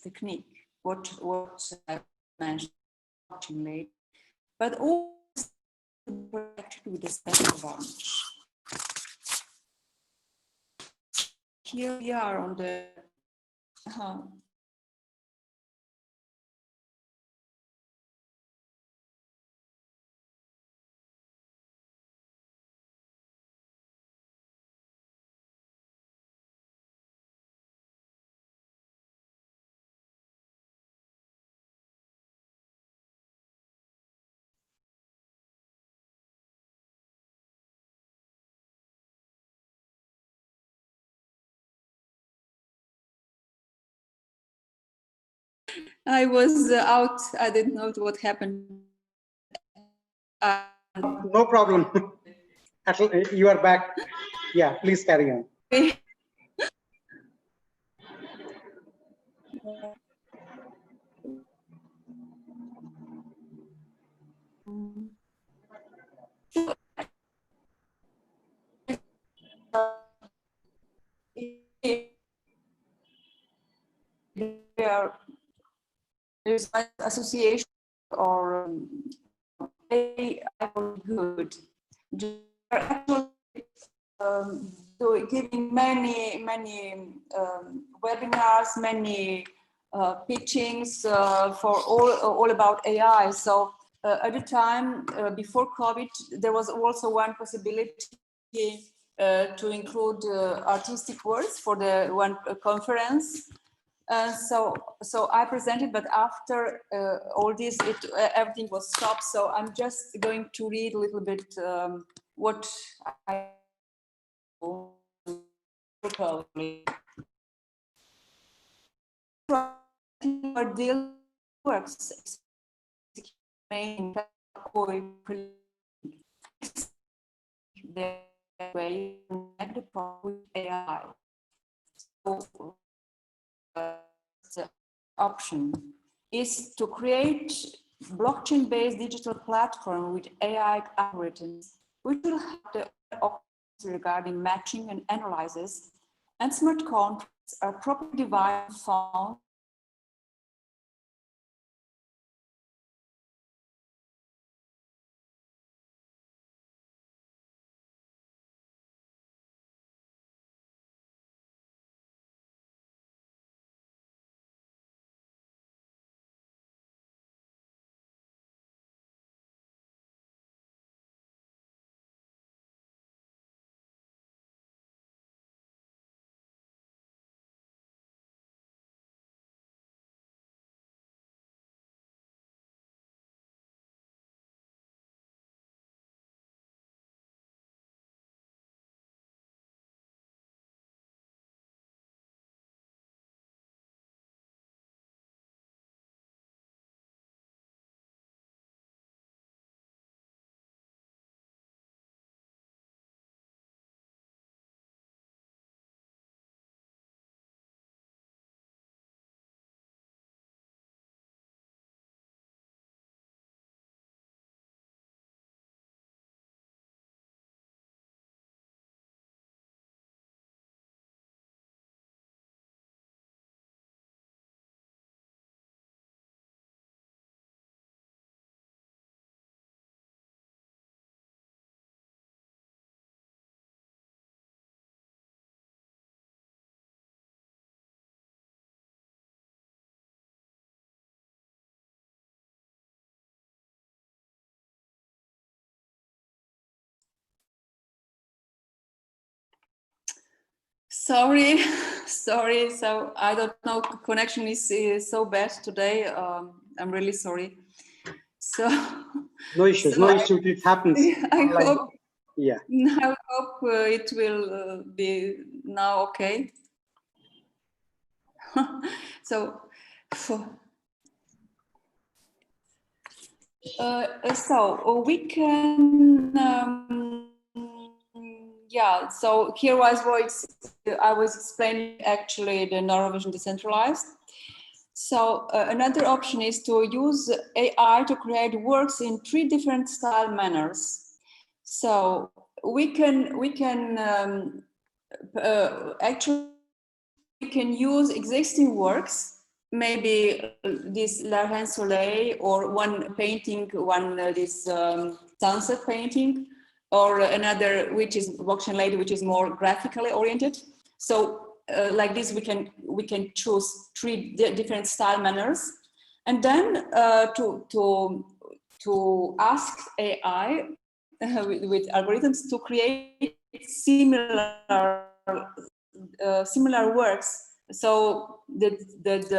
[SPEAKER 8] technique, what I mentioned late, but also with the special varnish. Here we are on the I was out. I didn't know what happened.
[SPEAKER 2] No problem. You are back. Yeah, please carry on.
[SPEAKER 8] There's an association or they are good. They're actually giving many webinars, many pitchings for all about AI. So at the time before COVID, there was also one possibility to include artistic works for the one conference. So I presented, but after all this, everything was stopped. So I'm just going to read a little bit what I deal works the way the with AI. So, the option is to create blockchain-based digital platform with AI algorithms, which will have the options regarding matching and analysis, and smart contracts are properly divided found Sorry, sorry. So I don't know, connection is so bad today. I'm really sorry. So
[SPEAKER 2] No issues,
[SPEAKER 8] so
[SPEAKER 2] no issues. It happens.
[SPEAKER 8] I
[SPEAKER 2] Like,
[SPEAKER 8] hope,
[SPEAKER 2] yeah.
[SPEAKER 8] I hope it will be now okay. So, so we can, yeah. So here was what I was explaining actually the Norwegian decentralized. So another option is to use AI to create works in 3 different style manners. So we can actually we can use existing works, maybe this La Soleil or one painting, this sunset painting, or another which is Voction Lady, which is more graphically oriented. So like this, we can choose 3 different style manners, and then to ask AI with algorithms to create similar works. So with this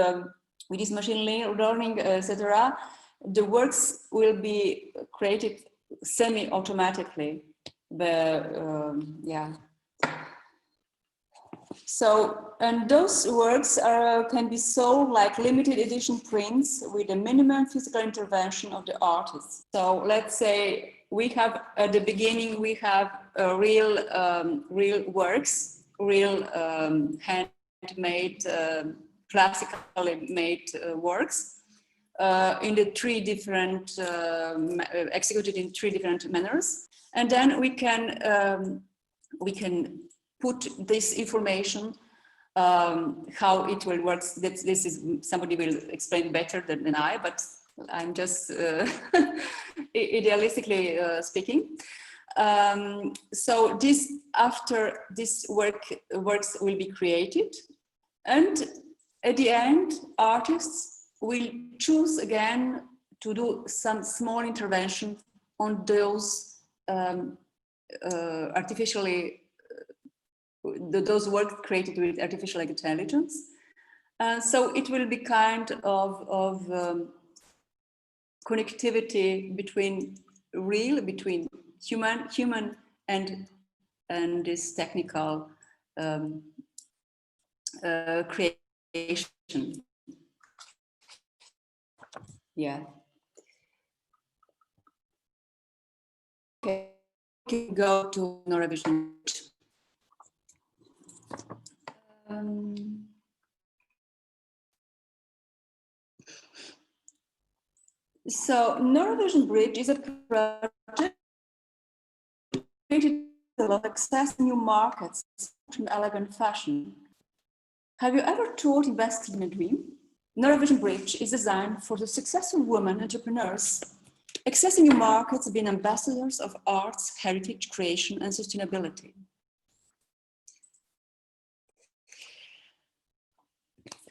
[SPEAKER 8] machine learning, etc., the works will be created semi-automatically. Yeah. So, and those works can be sold like limited edition prints with a minimum physical intervention of the artist. So let's say we have, at the beginning, we have real works, real handmade, classically made works in the 3 different, executed in 3 different manners. And then we can put this information, how it will work. This is, somebody will explain better than I, but I'm just idealistically speaking. So this, after this works will be created, and at the end, artists will choose again to do some small intervention on those those works created with artificial intelligence. So it will be kind of connectivity between human and this technical creation. Yeah. Okay, go to Norwegian. So Norwegian Bridge is a project created to access new markets in an elegant fashion. Have you ever thought investing in a dream? Norwegian Bridge is designed for the successful women entrepreneurs accessing new markets, being ambassadors of arts, heritage, creation, and sustainability.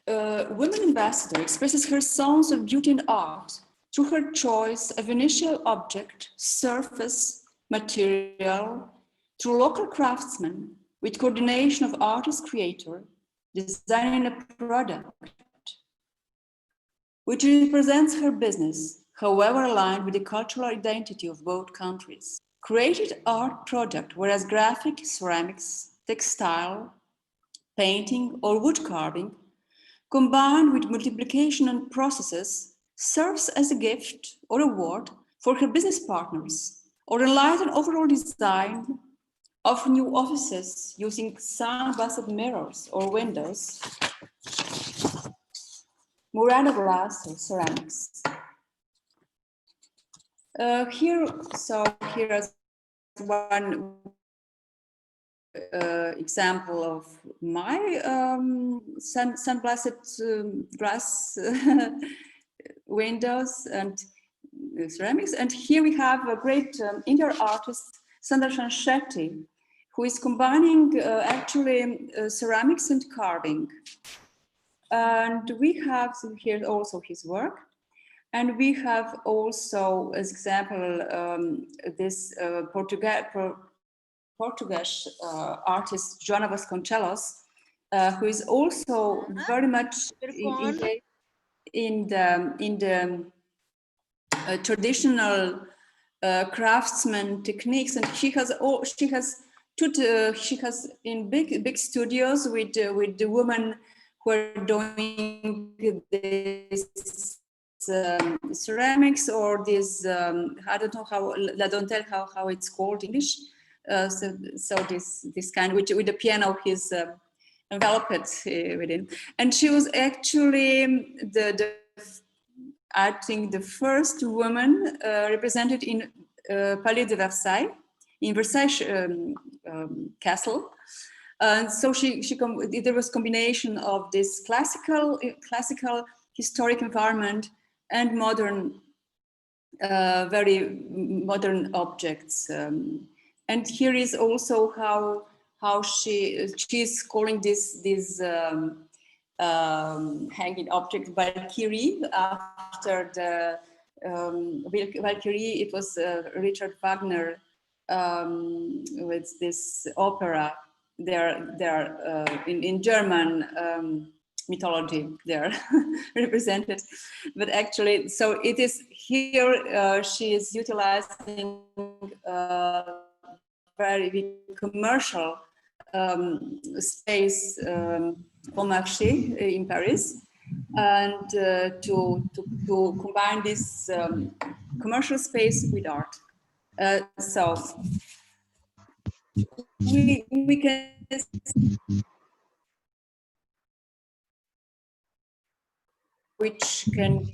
[SPEAKER 8] Women Ambassador expresses her sense of beauty and art through her choice of initial object, surface, material, through local craftsmen, with coordination of artist-creator, designing a product which represents her business, however aligned with the cultural identity of both countries. Created art product, whereas graphic, ceramics, textile, painting, or wood carving, combined with multiplication and processes, serves as a gift or award for her business partners, or enlighten overall design of new offices using sun-glassed mirrors or windows, Murano glass or ceramics. Here is one example of my sun-glassed glass windows and ceramics. And here we have a great Indian artist, Sandarshan Shetty, who is combining actually ceramics and carving. And we have here also his work. And we have also, as example, this Portuguese artist, Joana Vasconcelos, who is also very much engaged in the traditional craftsman techniques, and she has in big studios with the women who are doing this ceramics or this I don't know how la dentelle how it's called in English. So this kind with the piano he's enveloped within, and she was actually I think the first woman represented in Palais de Versailles, in Versailles castle. And so there was combination of this classical historic environment and modern, very modern objects. And here is also how she's calling this hanging object Valkyrie after the Valkyrie. It was Richard Wagner with this opera. They're in German mythology. They're represented, but actually, so it is here. She is utilizing very commercial space for marché in Paris, and to combine this commercial space with art. So we can which can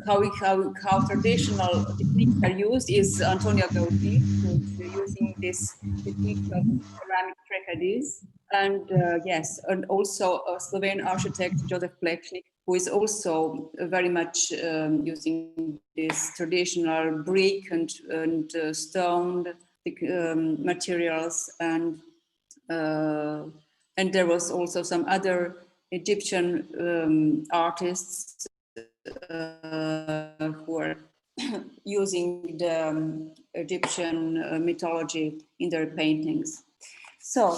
[SPEAKER 8] how traditional techniques are used is Antonio Gaudí, who's using this technique of ceramic tracades, and yes, and also a Slovene architect Josef Plečnik, who is also very much using this traditional brick and stone materials, and there was also some other Egyptian artists who are using the Egyptian mythology in their paintings. So,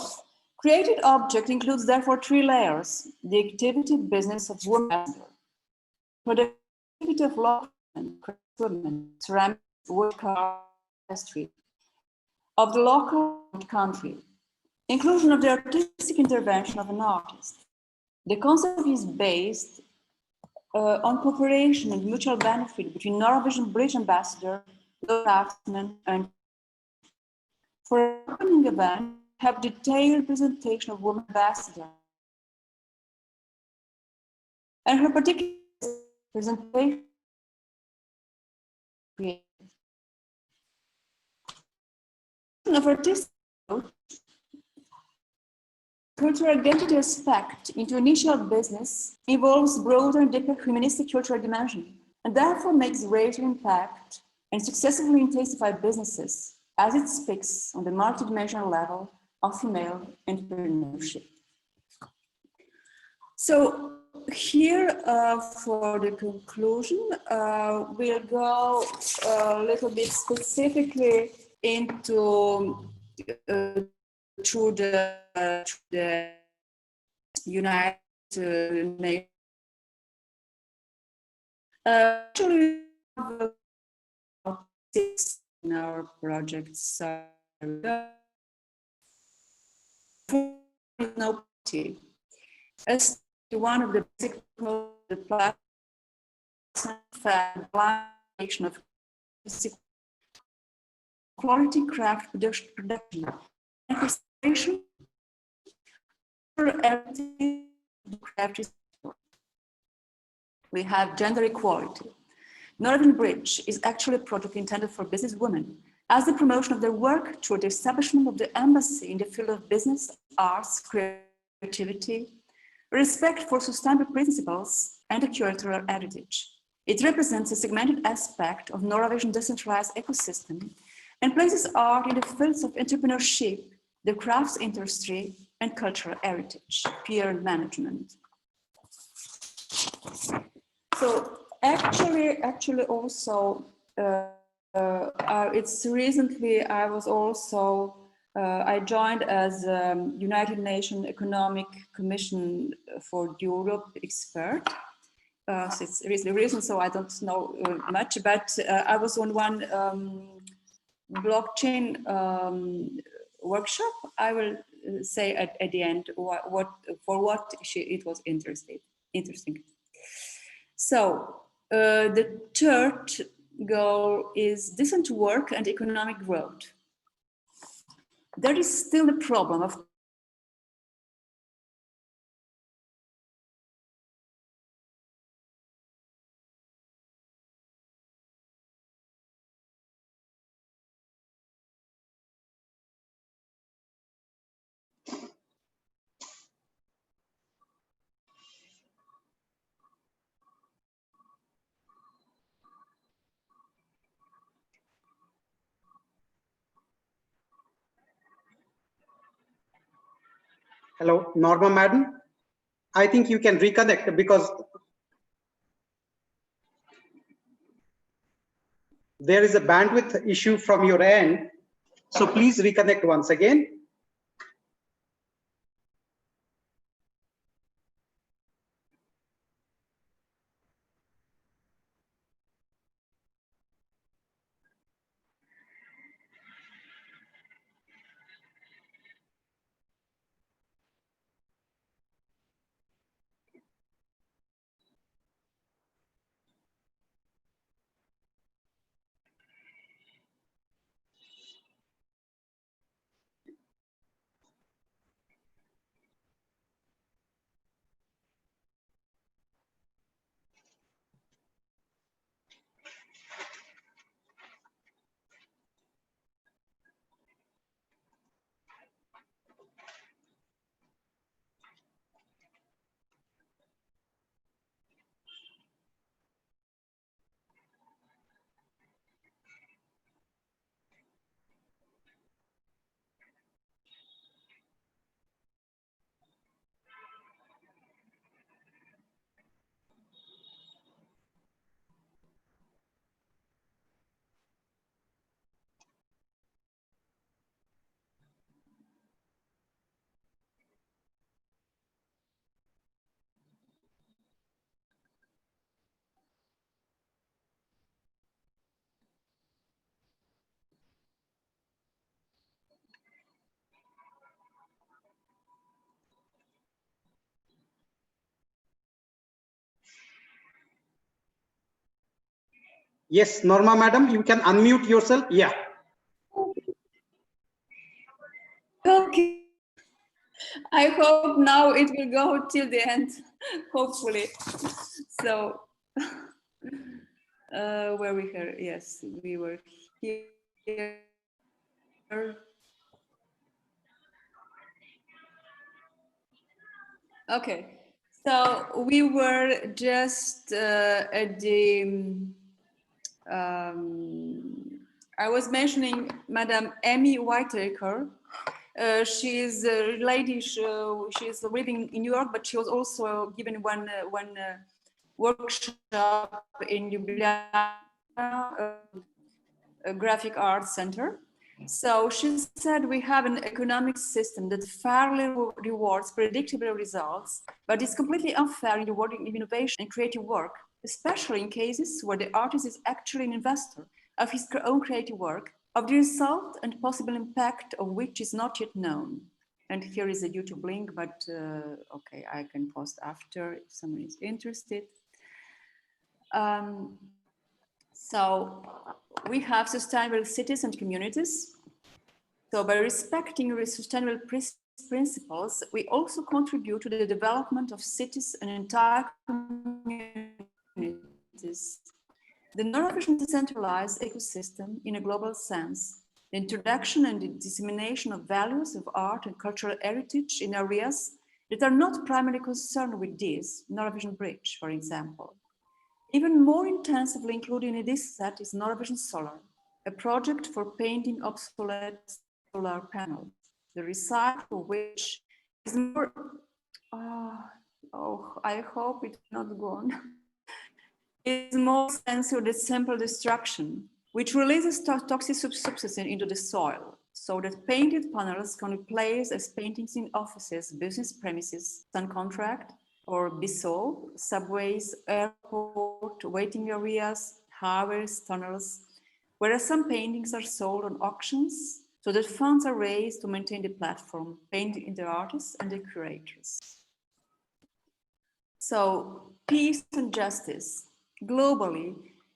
[SPEAKER 8] created object includes therefore three layers: the activity business of women, productivity of local women, ceramic, woodcarving, industry of the local country, inclusion of the artistic intervention of an artist. The concept is based on cooperation and mutual benefit between Norwegian British ambassador, craftsmen, and for an opening event, have detailed presentation of women ambassador and her particular presentation of artistic cultural identity aspect into initial business involves broader and deeper humanistic cultural dimension, and therefore makes greater impact and successfully intensify businesses as it speaks on the multidimensional level of female entrepreneurship. So here for the conclusion, we'll go a little bit specifically into through the United Nations. Actually, six in our projects as one of the basic the platform of quality craft production and preservation for everything the craft is. We have gender equality. Northern Bridge is actually a project intended for business women as the promotion of their work through the establishment of the embassy in the field of business, arts, creativity, respect for sustainable principles, and a cultural heritage. It represents a segmented aspect of Norwegian decentralized ecosystem and places art in the fields of entrepreneurship, the crafts industry, and cultural heritage, peer management. So actually also, it's recently I was also I joined as United Nations Economic Commission for Europe expert. So it's really reason, so I don't know much, but I was on one blockchain workshop. I will say at the end what it was interesting. So the third goal is decent work and economic growth. There is still a problem of
[SPEAKER 2] Hello, Norma Madden. I think you can reconnect because there is a bandwidth issue from your end. So please reconnect once again. Yes, Norma Madam, you can unmute yourself. Yeah.
[SPEAKER 8] okay. I hope now it will go till the end, hopefully. So, where we were, yes, we were here. Okay, so we were just at the, I was mentioning Madame Amy Whitaker. She is a lady, she is living in New York, but she was also given one workshop in Ljubljana, a graphic arts center. So she said we have an economic system that fairly rewards predictable results, but is completely unfair in rewarding innovation and creative work, especially in cases where the artist is actually an investor of his own creative work, of the result and possible impact of which is not yet known. And here is a YouTube link, but okay, I can post after if someone is interested. So we have sustainable cities and communities. So by respecting sustainable principles, we also contribute to the development of cities and entire communities. The Norwegian decentralized ecosystem in a global sense, the introduction and the dissemination of values of art and cultural heritage in areas that are not primarily concerned with this, Norwegian Bridge, for example. Even more intensively included in this set is Norwegian Solar, a project for painting obsolete solar panels, the recycle of which is more, I hope it's not gone, is more sensitive to simple destruction, which releases toxic substances into the soil. so that painted panels can be placed as paintings in offices, business premises, sun contract, or BISO, subways, airport, waiting areas, highways, tunnels, whereas some paintings are sold on auctions so that funds are raised to maintain the platform, painted in the artists and the curators. So, peace and justice. Globally,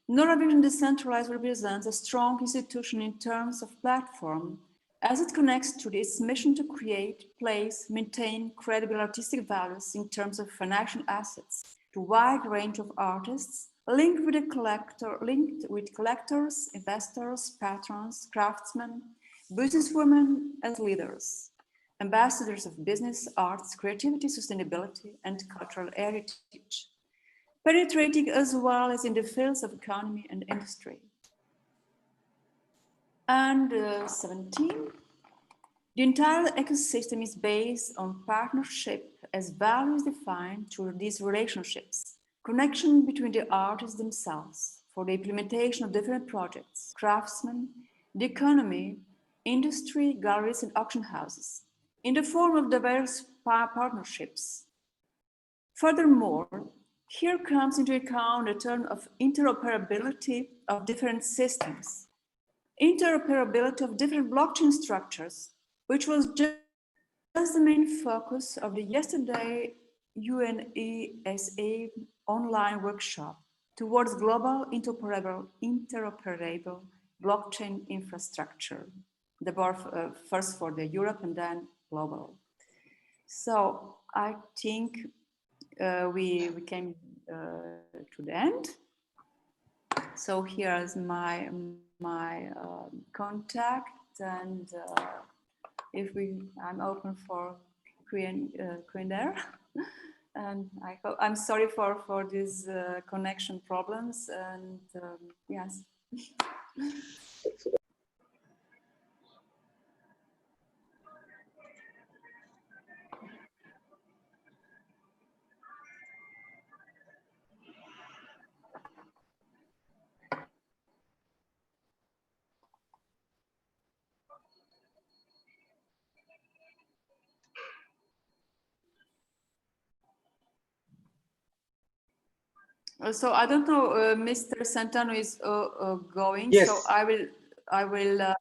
[SPEAKER 8] Norwegian Decentralized represents a strong institution in terms of platform, as it connects to its mission to create, place, maintain credible artistic values in terms of financial assets to a wide range of artists, linked with collectors, investors, patrons, craftsmen, businesswomen, and leaders, ambassadors of business, arts, creativity, sustainability, and cultural heritage, penetrating as well as in the fields of economy and industry. And 17, the entire ecosystem is based on partnership as values defined through these relationships, connection between the artists themselves for the implementation of different projects, craftsmen, the economy, industry, galleries, and auction houses, in the form of diverse partnerships. Furthermore, here comes into account the term of interoperability of different systems, interoperability of different blockchain structures, which was just the main focus of the yesterday UNESA online workshop towards global interoperable blockchain infrastructure, the first for the Europe and then global. So I think we came to the end. So here is my contact, and if I'm open for Q&A. And I'm sorry for these connection problems, and yes. So I don't know, Mr. Santano is going.
[SPEAKER 2] Yes.
[SPEAKER 8] So I will.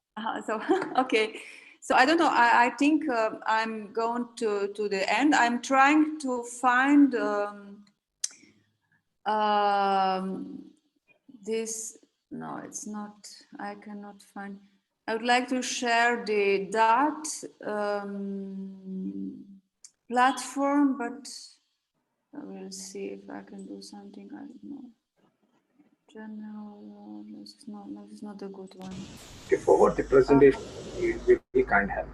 [SPEAKER 8] So okay. So I don't know. I think I'm going to the end. I'm trying to find this. No, it's not. I cannot find. I would like to share the DAT platform, but I will see if I can do something. I don't know. General, this is not a good one.
[SPEAKER 9] If you forward the presentation, we can't help.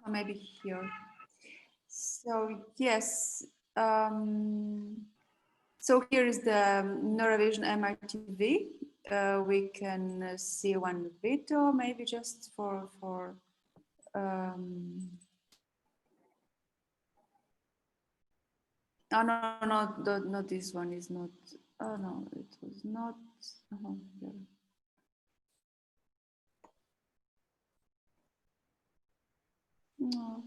[SPEAKER 8] Maybe here. So yes. So here is the Norwegian MRTV. We can see one video, maybe just for oh, no, not this one is not. Oh no, it was not. Yeah. No.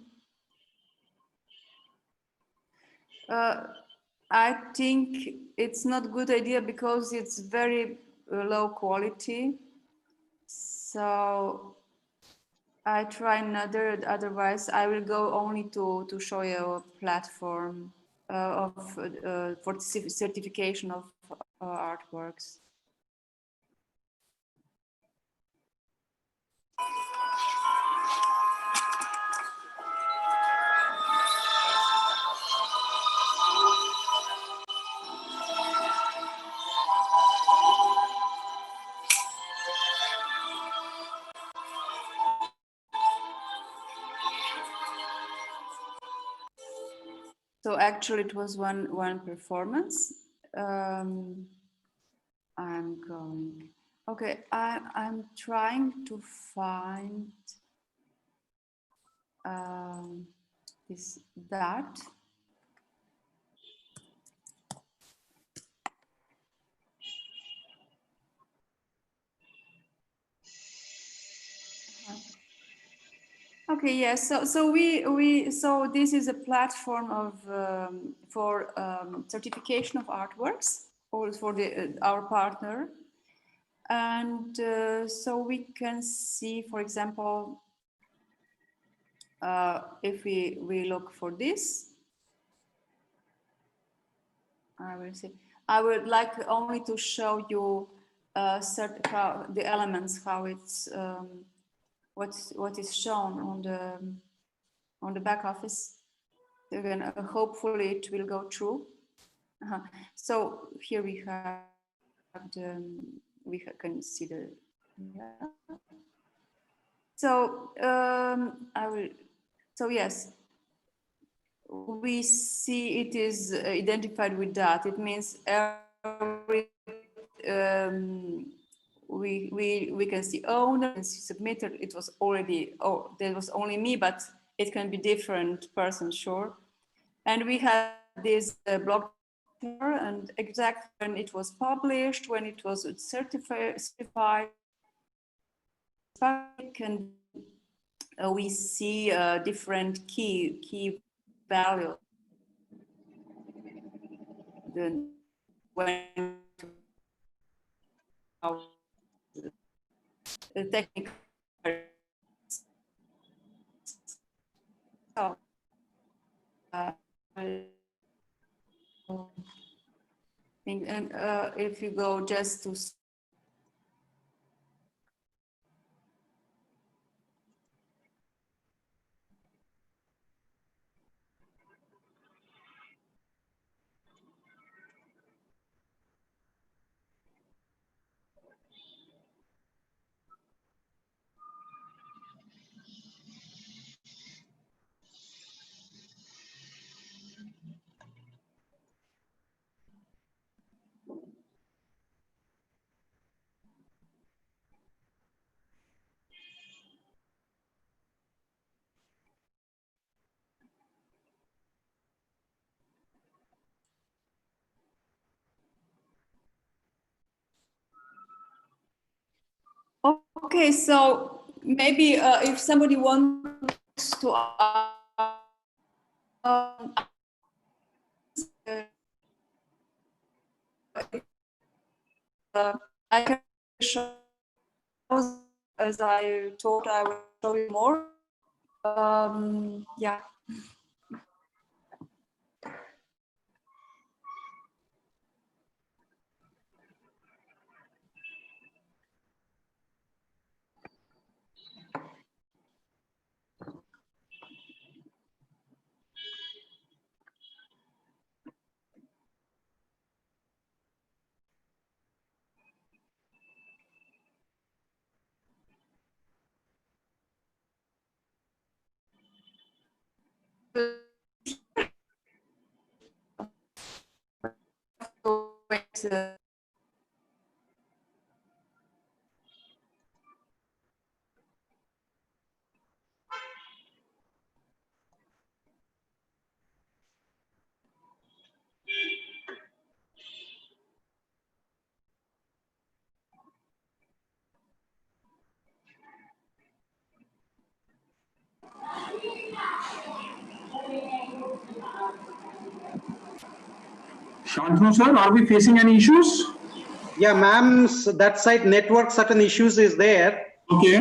[SPEAKER 8] I think it's not a good idea because it's very low quality. So I try another, otherwise I will go only to show you a platform for certification of artworks. So actually it was one performance. I'm going, okay, I'm trying to find that. Okay, yes. So this is a platform of for certification of artworks, or for our partner, and so we can see, for example, if we look for this, I will see. I would like only to show you how the elements, how it's what is shown on the back office. Again, hopefully it will go through. So here we have we can see the. Yeah. So I will. So yes, we see it is identified with that. It means every we can see owner and submitted. It was already, oh, there was only me, but it can be different persons, sure. And we have this blog and exact when it was published, when it was certified. And we see different key values. Then when the technical so, and if you go just to okay, so maybe if somebody wants to I can show, as I told, I will show you more. Yeah.
[SPEAKER 1] Shantanu sir, are we facing any issues?
[SPEAKER 2] Yeah, ma'am's that side network certain issues is there.
[SPEAKER 1] Okay.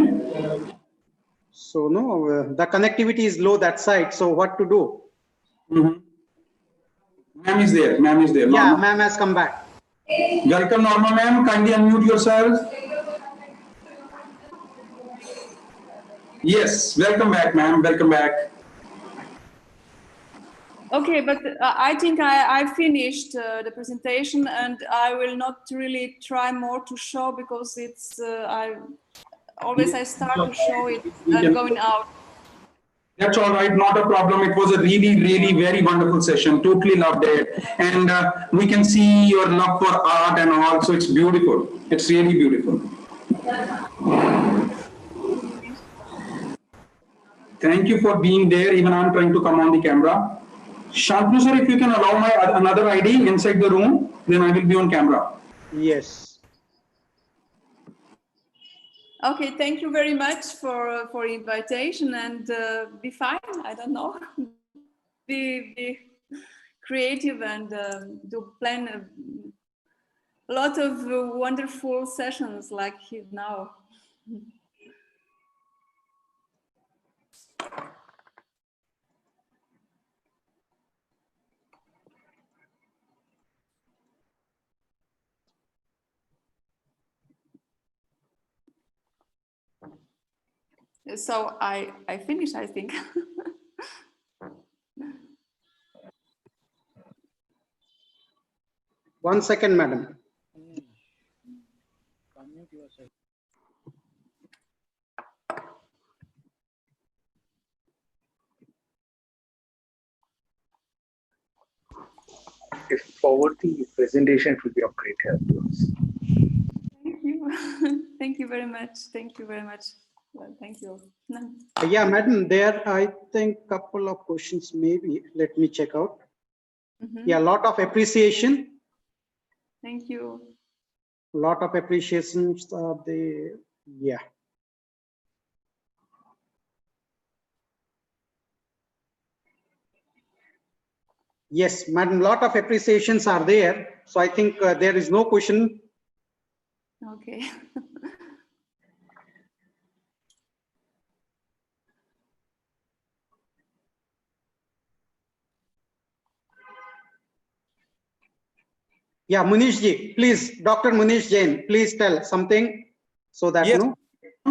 [SPEAKER 2] So no, the connectivity is low that side. So what to do?
[SPEAKER 1] Ma'am is there. Ma'am is there.
[SPEAKER 2] Yeah,
[SPEAKER 1] Norma.
[SPEAKER 2] ma'am has come back.
[SPEAKER 1] Welcome, Norma ma'am. Kindly unmute yourself. Yes, welcome back, ma'am. Welcome back.
[SPEAKER 8] Okay, but I think I finished the presentation, and I will not really try more to show because it's I start to show it going out.
[SPEAKER 1] That's all right, not a problem. It was a really, really very wonderful session. Totally loved it. And we can see your love for art and all, so it's beautiful. It's really beautiful. Thank you for being there. Even I'm trying to come on the camera. Shantanu sir, if you can allow my another ID inside the room, then I will be on camera.
[SPEAKER 2] Yes.
[SPEAKER 8] Okay, thank you very much for invitation, and be fine. I don't know, be creative, and do plan a lot of wonderful sessions like now. So I finished, I think.
[SPEAKER 2] 1 second, madam.
[SPEAKER 9] If forward the presentation, it will be of great help to us.
[SPEAKER 8] Thank you. Thank you very much. Thank you very much. Well, thank you.
[SPEAKER 2] Yeah, madam, there I think couple of questions maybe. Let me check out. Yeah, a lot of appreciation.
[SPEAKER 8] Thank you.
[SPEAKER 2] A lot of appreciations. Yeah. Yes, madam, lot of appreciations are there. So I think there is no question.
[SPEAKER 8] Okay.
[SPEAKER 2] Yeah, Munish ji, please, Dr. Munish Jain, please tell something so that,
[SPEAKER 1] Yes.
[SPEAKER 2] no,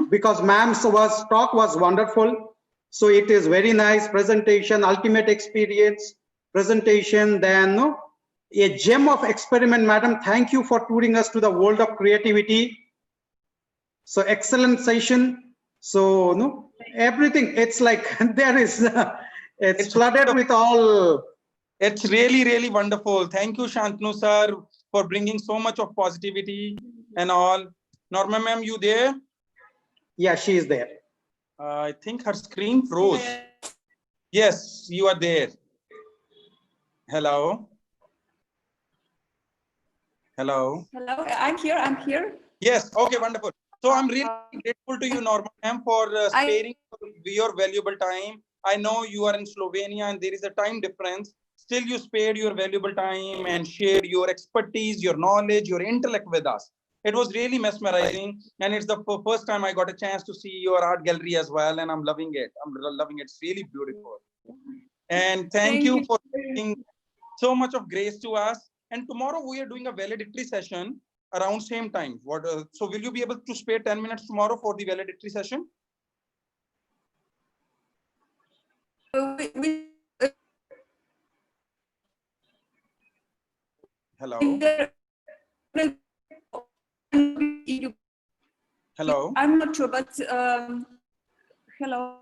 [SPEAKER 2] because ma'am's talk was wonderful. So it is very nice presentation, ultimate experience presentation, then no, a gem of experiment, madam. Thank you for touring us to the world of creativity. So excellent session. So no, everything, it's like there is, it's flooded with all.
[SPEAKER 1] It's really, really wonderful. Thank you, Shantanu sir, for bringing so much of positivity and all. Norma ma'am, you there?
[SPEAKER 2] Yeah, she is there.
[SPEAKER 1] I think her screen froze. Yes, you are there. Hello. Hello.
[SPEAKER 8] Hello, I'm here. I'm here.
[SPEAKER 1] Yes. Okay. Wonderful. So I'm really grateful to you, Norma ma'am, for sparing your valuable time. I know you are in Slovenia and there is a time difference. Still, you spared your valuable time and shared your expertise, your knowledge, your intellect with us. It was really mesmerizing, and it's the first time I got a chance to see your art gallery as well, and I'm loving it. I'm loving it. It's really beautiful. And thank you for bringing so much of grace to us. And tomorrow we are doing a valedictory session around same time. So will you be able to spare 10 minutes tomorrow for the valedictory session? Hello. Hello.
[SPEAKER 8] I'm not sure, but hello.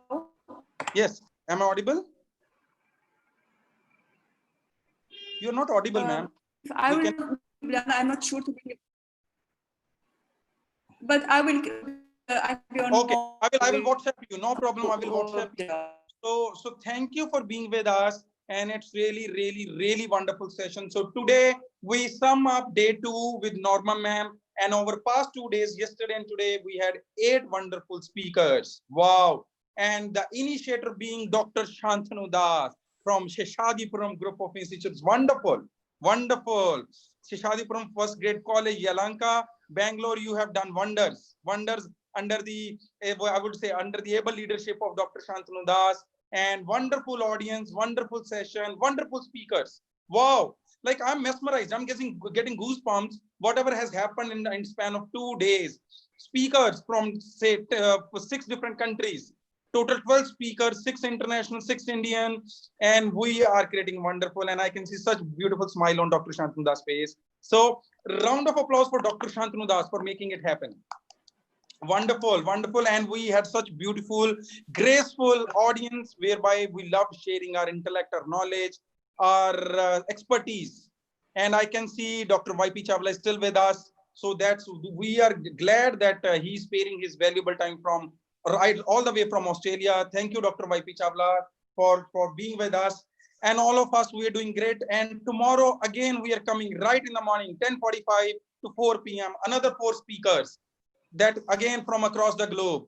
[SPEAKER 1] Yes. Am I audible? You're not audible, ma'am.
[SPEAKER 8] I'm not sure to be, but I will.
[SPEAKER 1] Okay, I will WhatsApp you. No problem. I will WhatsApp you. So thank you for being with us, and it's really wonderful session. So today we sum up day 2 with Norma ma'am, and over past 2 days, yesterday and today, we had 8 wonderful speakers. Wow! And the initiator being Dr. Shantanu Das from Seshadripuram Group of Institutes. Wonderful, wonderful. Seshadripuram First Grade College, Yalanka, Bangalore. You have done wonders, wonders under the, I would say, under the able leadership of Dr. Shantanu Das, and wonderful audience, wonderful session, wonderful speakers. Wow, like I'm mesmerized. I'm getting goosebumps. Whatever has happened in the span of 2 days. Speakers from say 6 different countries. Total 12 speakers, 6 international, 6 Indian, and we are creating wonderful. And I can see such beautiful smile on Dr. Shantanu Das' face. So, round of applause for Dr. Shantanu Das for making it happen. Wonderful, wonderful. And we had such beautiful, graceful audience whereby we love sharing our intellect, our knowledge, our expertise. And I can see Dr. YP Chawla is still with us. So we are glad that he's sparing his valuable time from right all the way from Australia. Thank you, Dr. YP Chawla, for being with us. And all of us, we are doing great. And tomorrow, again, we are coming right in the morning, 10:45 to 4 p.m. Another 4 speakers. that again from across the globe,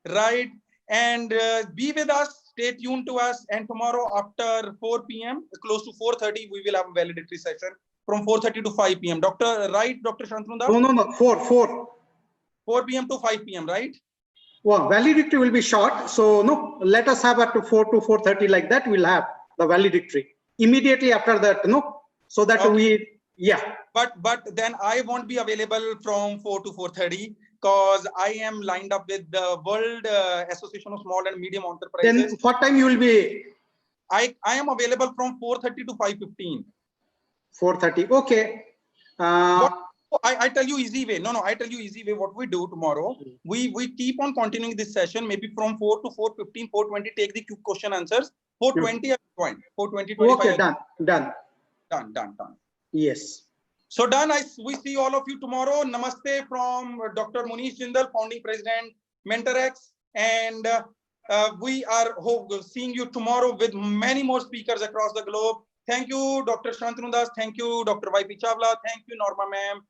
[SPEAKER 1] right? And be with us, stay tuned to us. And tomorrow after 4 p.m., close to 4:30, we will have a valedictory session from 4:30 to 5 p.m. Dr. Shantanu Das?
[SPEAKER 2] No,
[SPEAKER 1] 4 p.m. to 5 p.m., right?
[SPEAKER 2] Well, valedictory will be short. So no, let us have up to 4 to 4:30 like that. We'll have the valedictory immediately after that, no? So that
[SPEAKER 1] But then I won't be available from 4 to 4:30 because I am lined up with the World Association of Small and Medium Enterprises.
[SPEAKER 2] Then what time you will be?
[SPEAKER 1] I am available from 4:30 to 5:15.
[SPEAKER 2] 4:30. Okay.
[SPEAKER 1] I tell you easy way. No, I tell you easy way. What we do tomorrow, we keep on continuing this session. Maybe from 4 to 4:15, 4:20, take the quick question answers. 4:20 I join. 4:20, 25.
[SPEAKER 2] Okay, done.
[SPEAKER 1] Done.
[SPEAKER 2] Yes.
[SPEAKER 1] So done. We see all of you tomorrow. Namaste from Dr. Munish Jindal, founding president, MentorX, and we are seeing you tomorrow with many more speakers across the globe. Thank you, Dr. Shantanu Das. Thank you, Dr. YP Chawla. Thank you, Norma ma'am.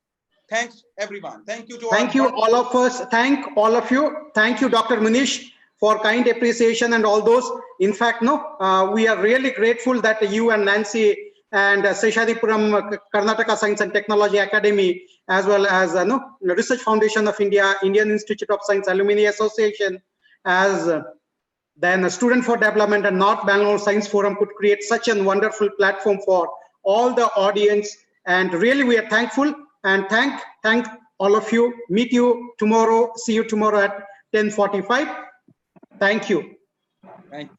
[SPEAKER 1] Thanks, everyone. Thank you, Joel.
[SPEAKER 2] Thank you, all of us. Thank all of you. Thank you, Dr. Munish, for kind appreciation and all those. In fact, we are really grateful that you and Nancy and Seshadripuram Karnataka Science and Technology Academy, as well as Research Foundation of India, Indian Institute of Science Alumni Association, as then Student for Development and North Bangalore Science Forum could create such a wonderful platform for all the audience. And really, we are thankful and thank all of you. Meet you tomorrow. See you tomorrow at 10:45. Thank you.
[SPEAKER 1] Thank you.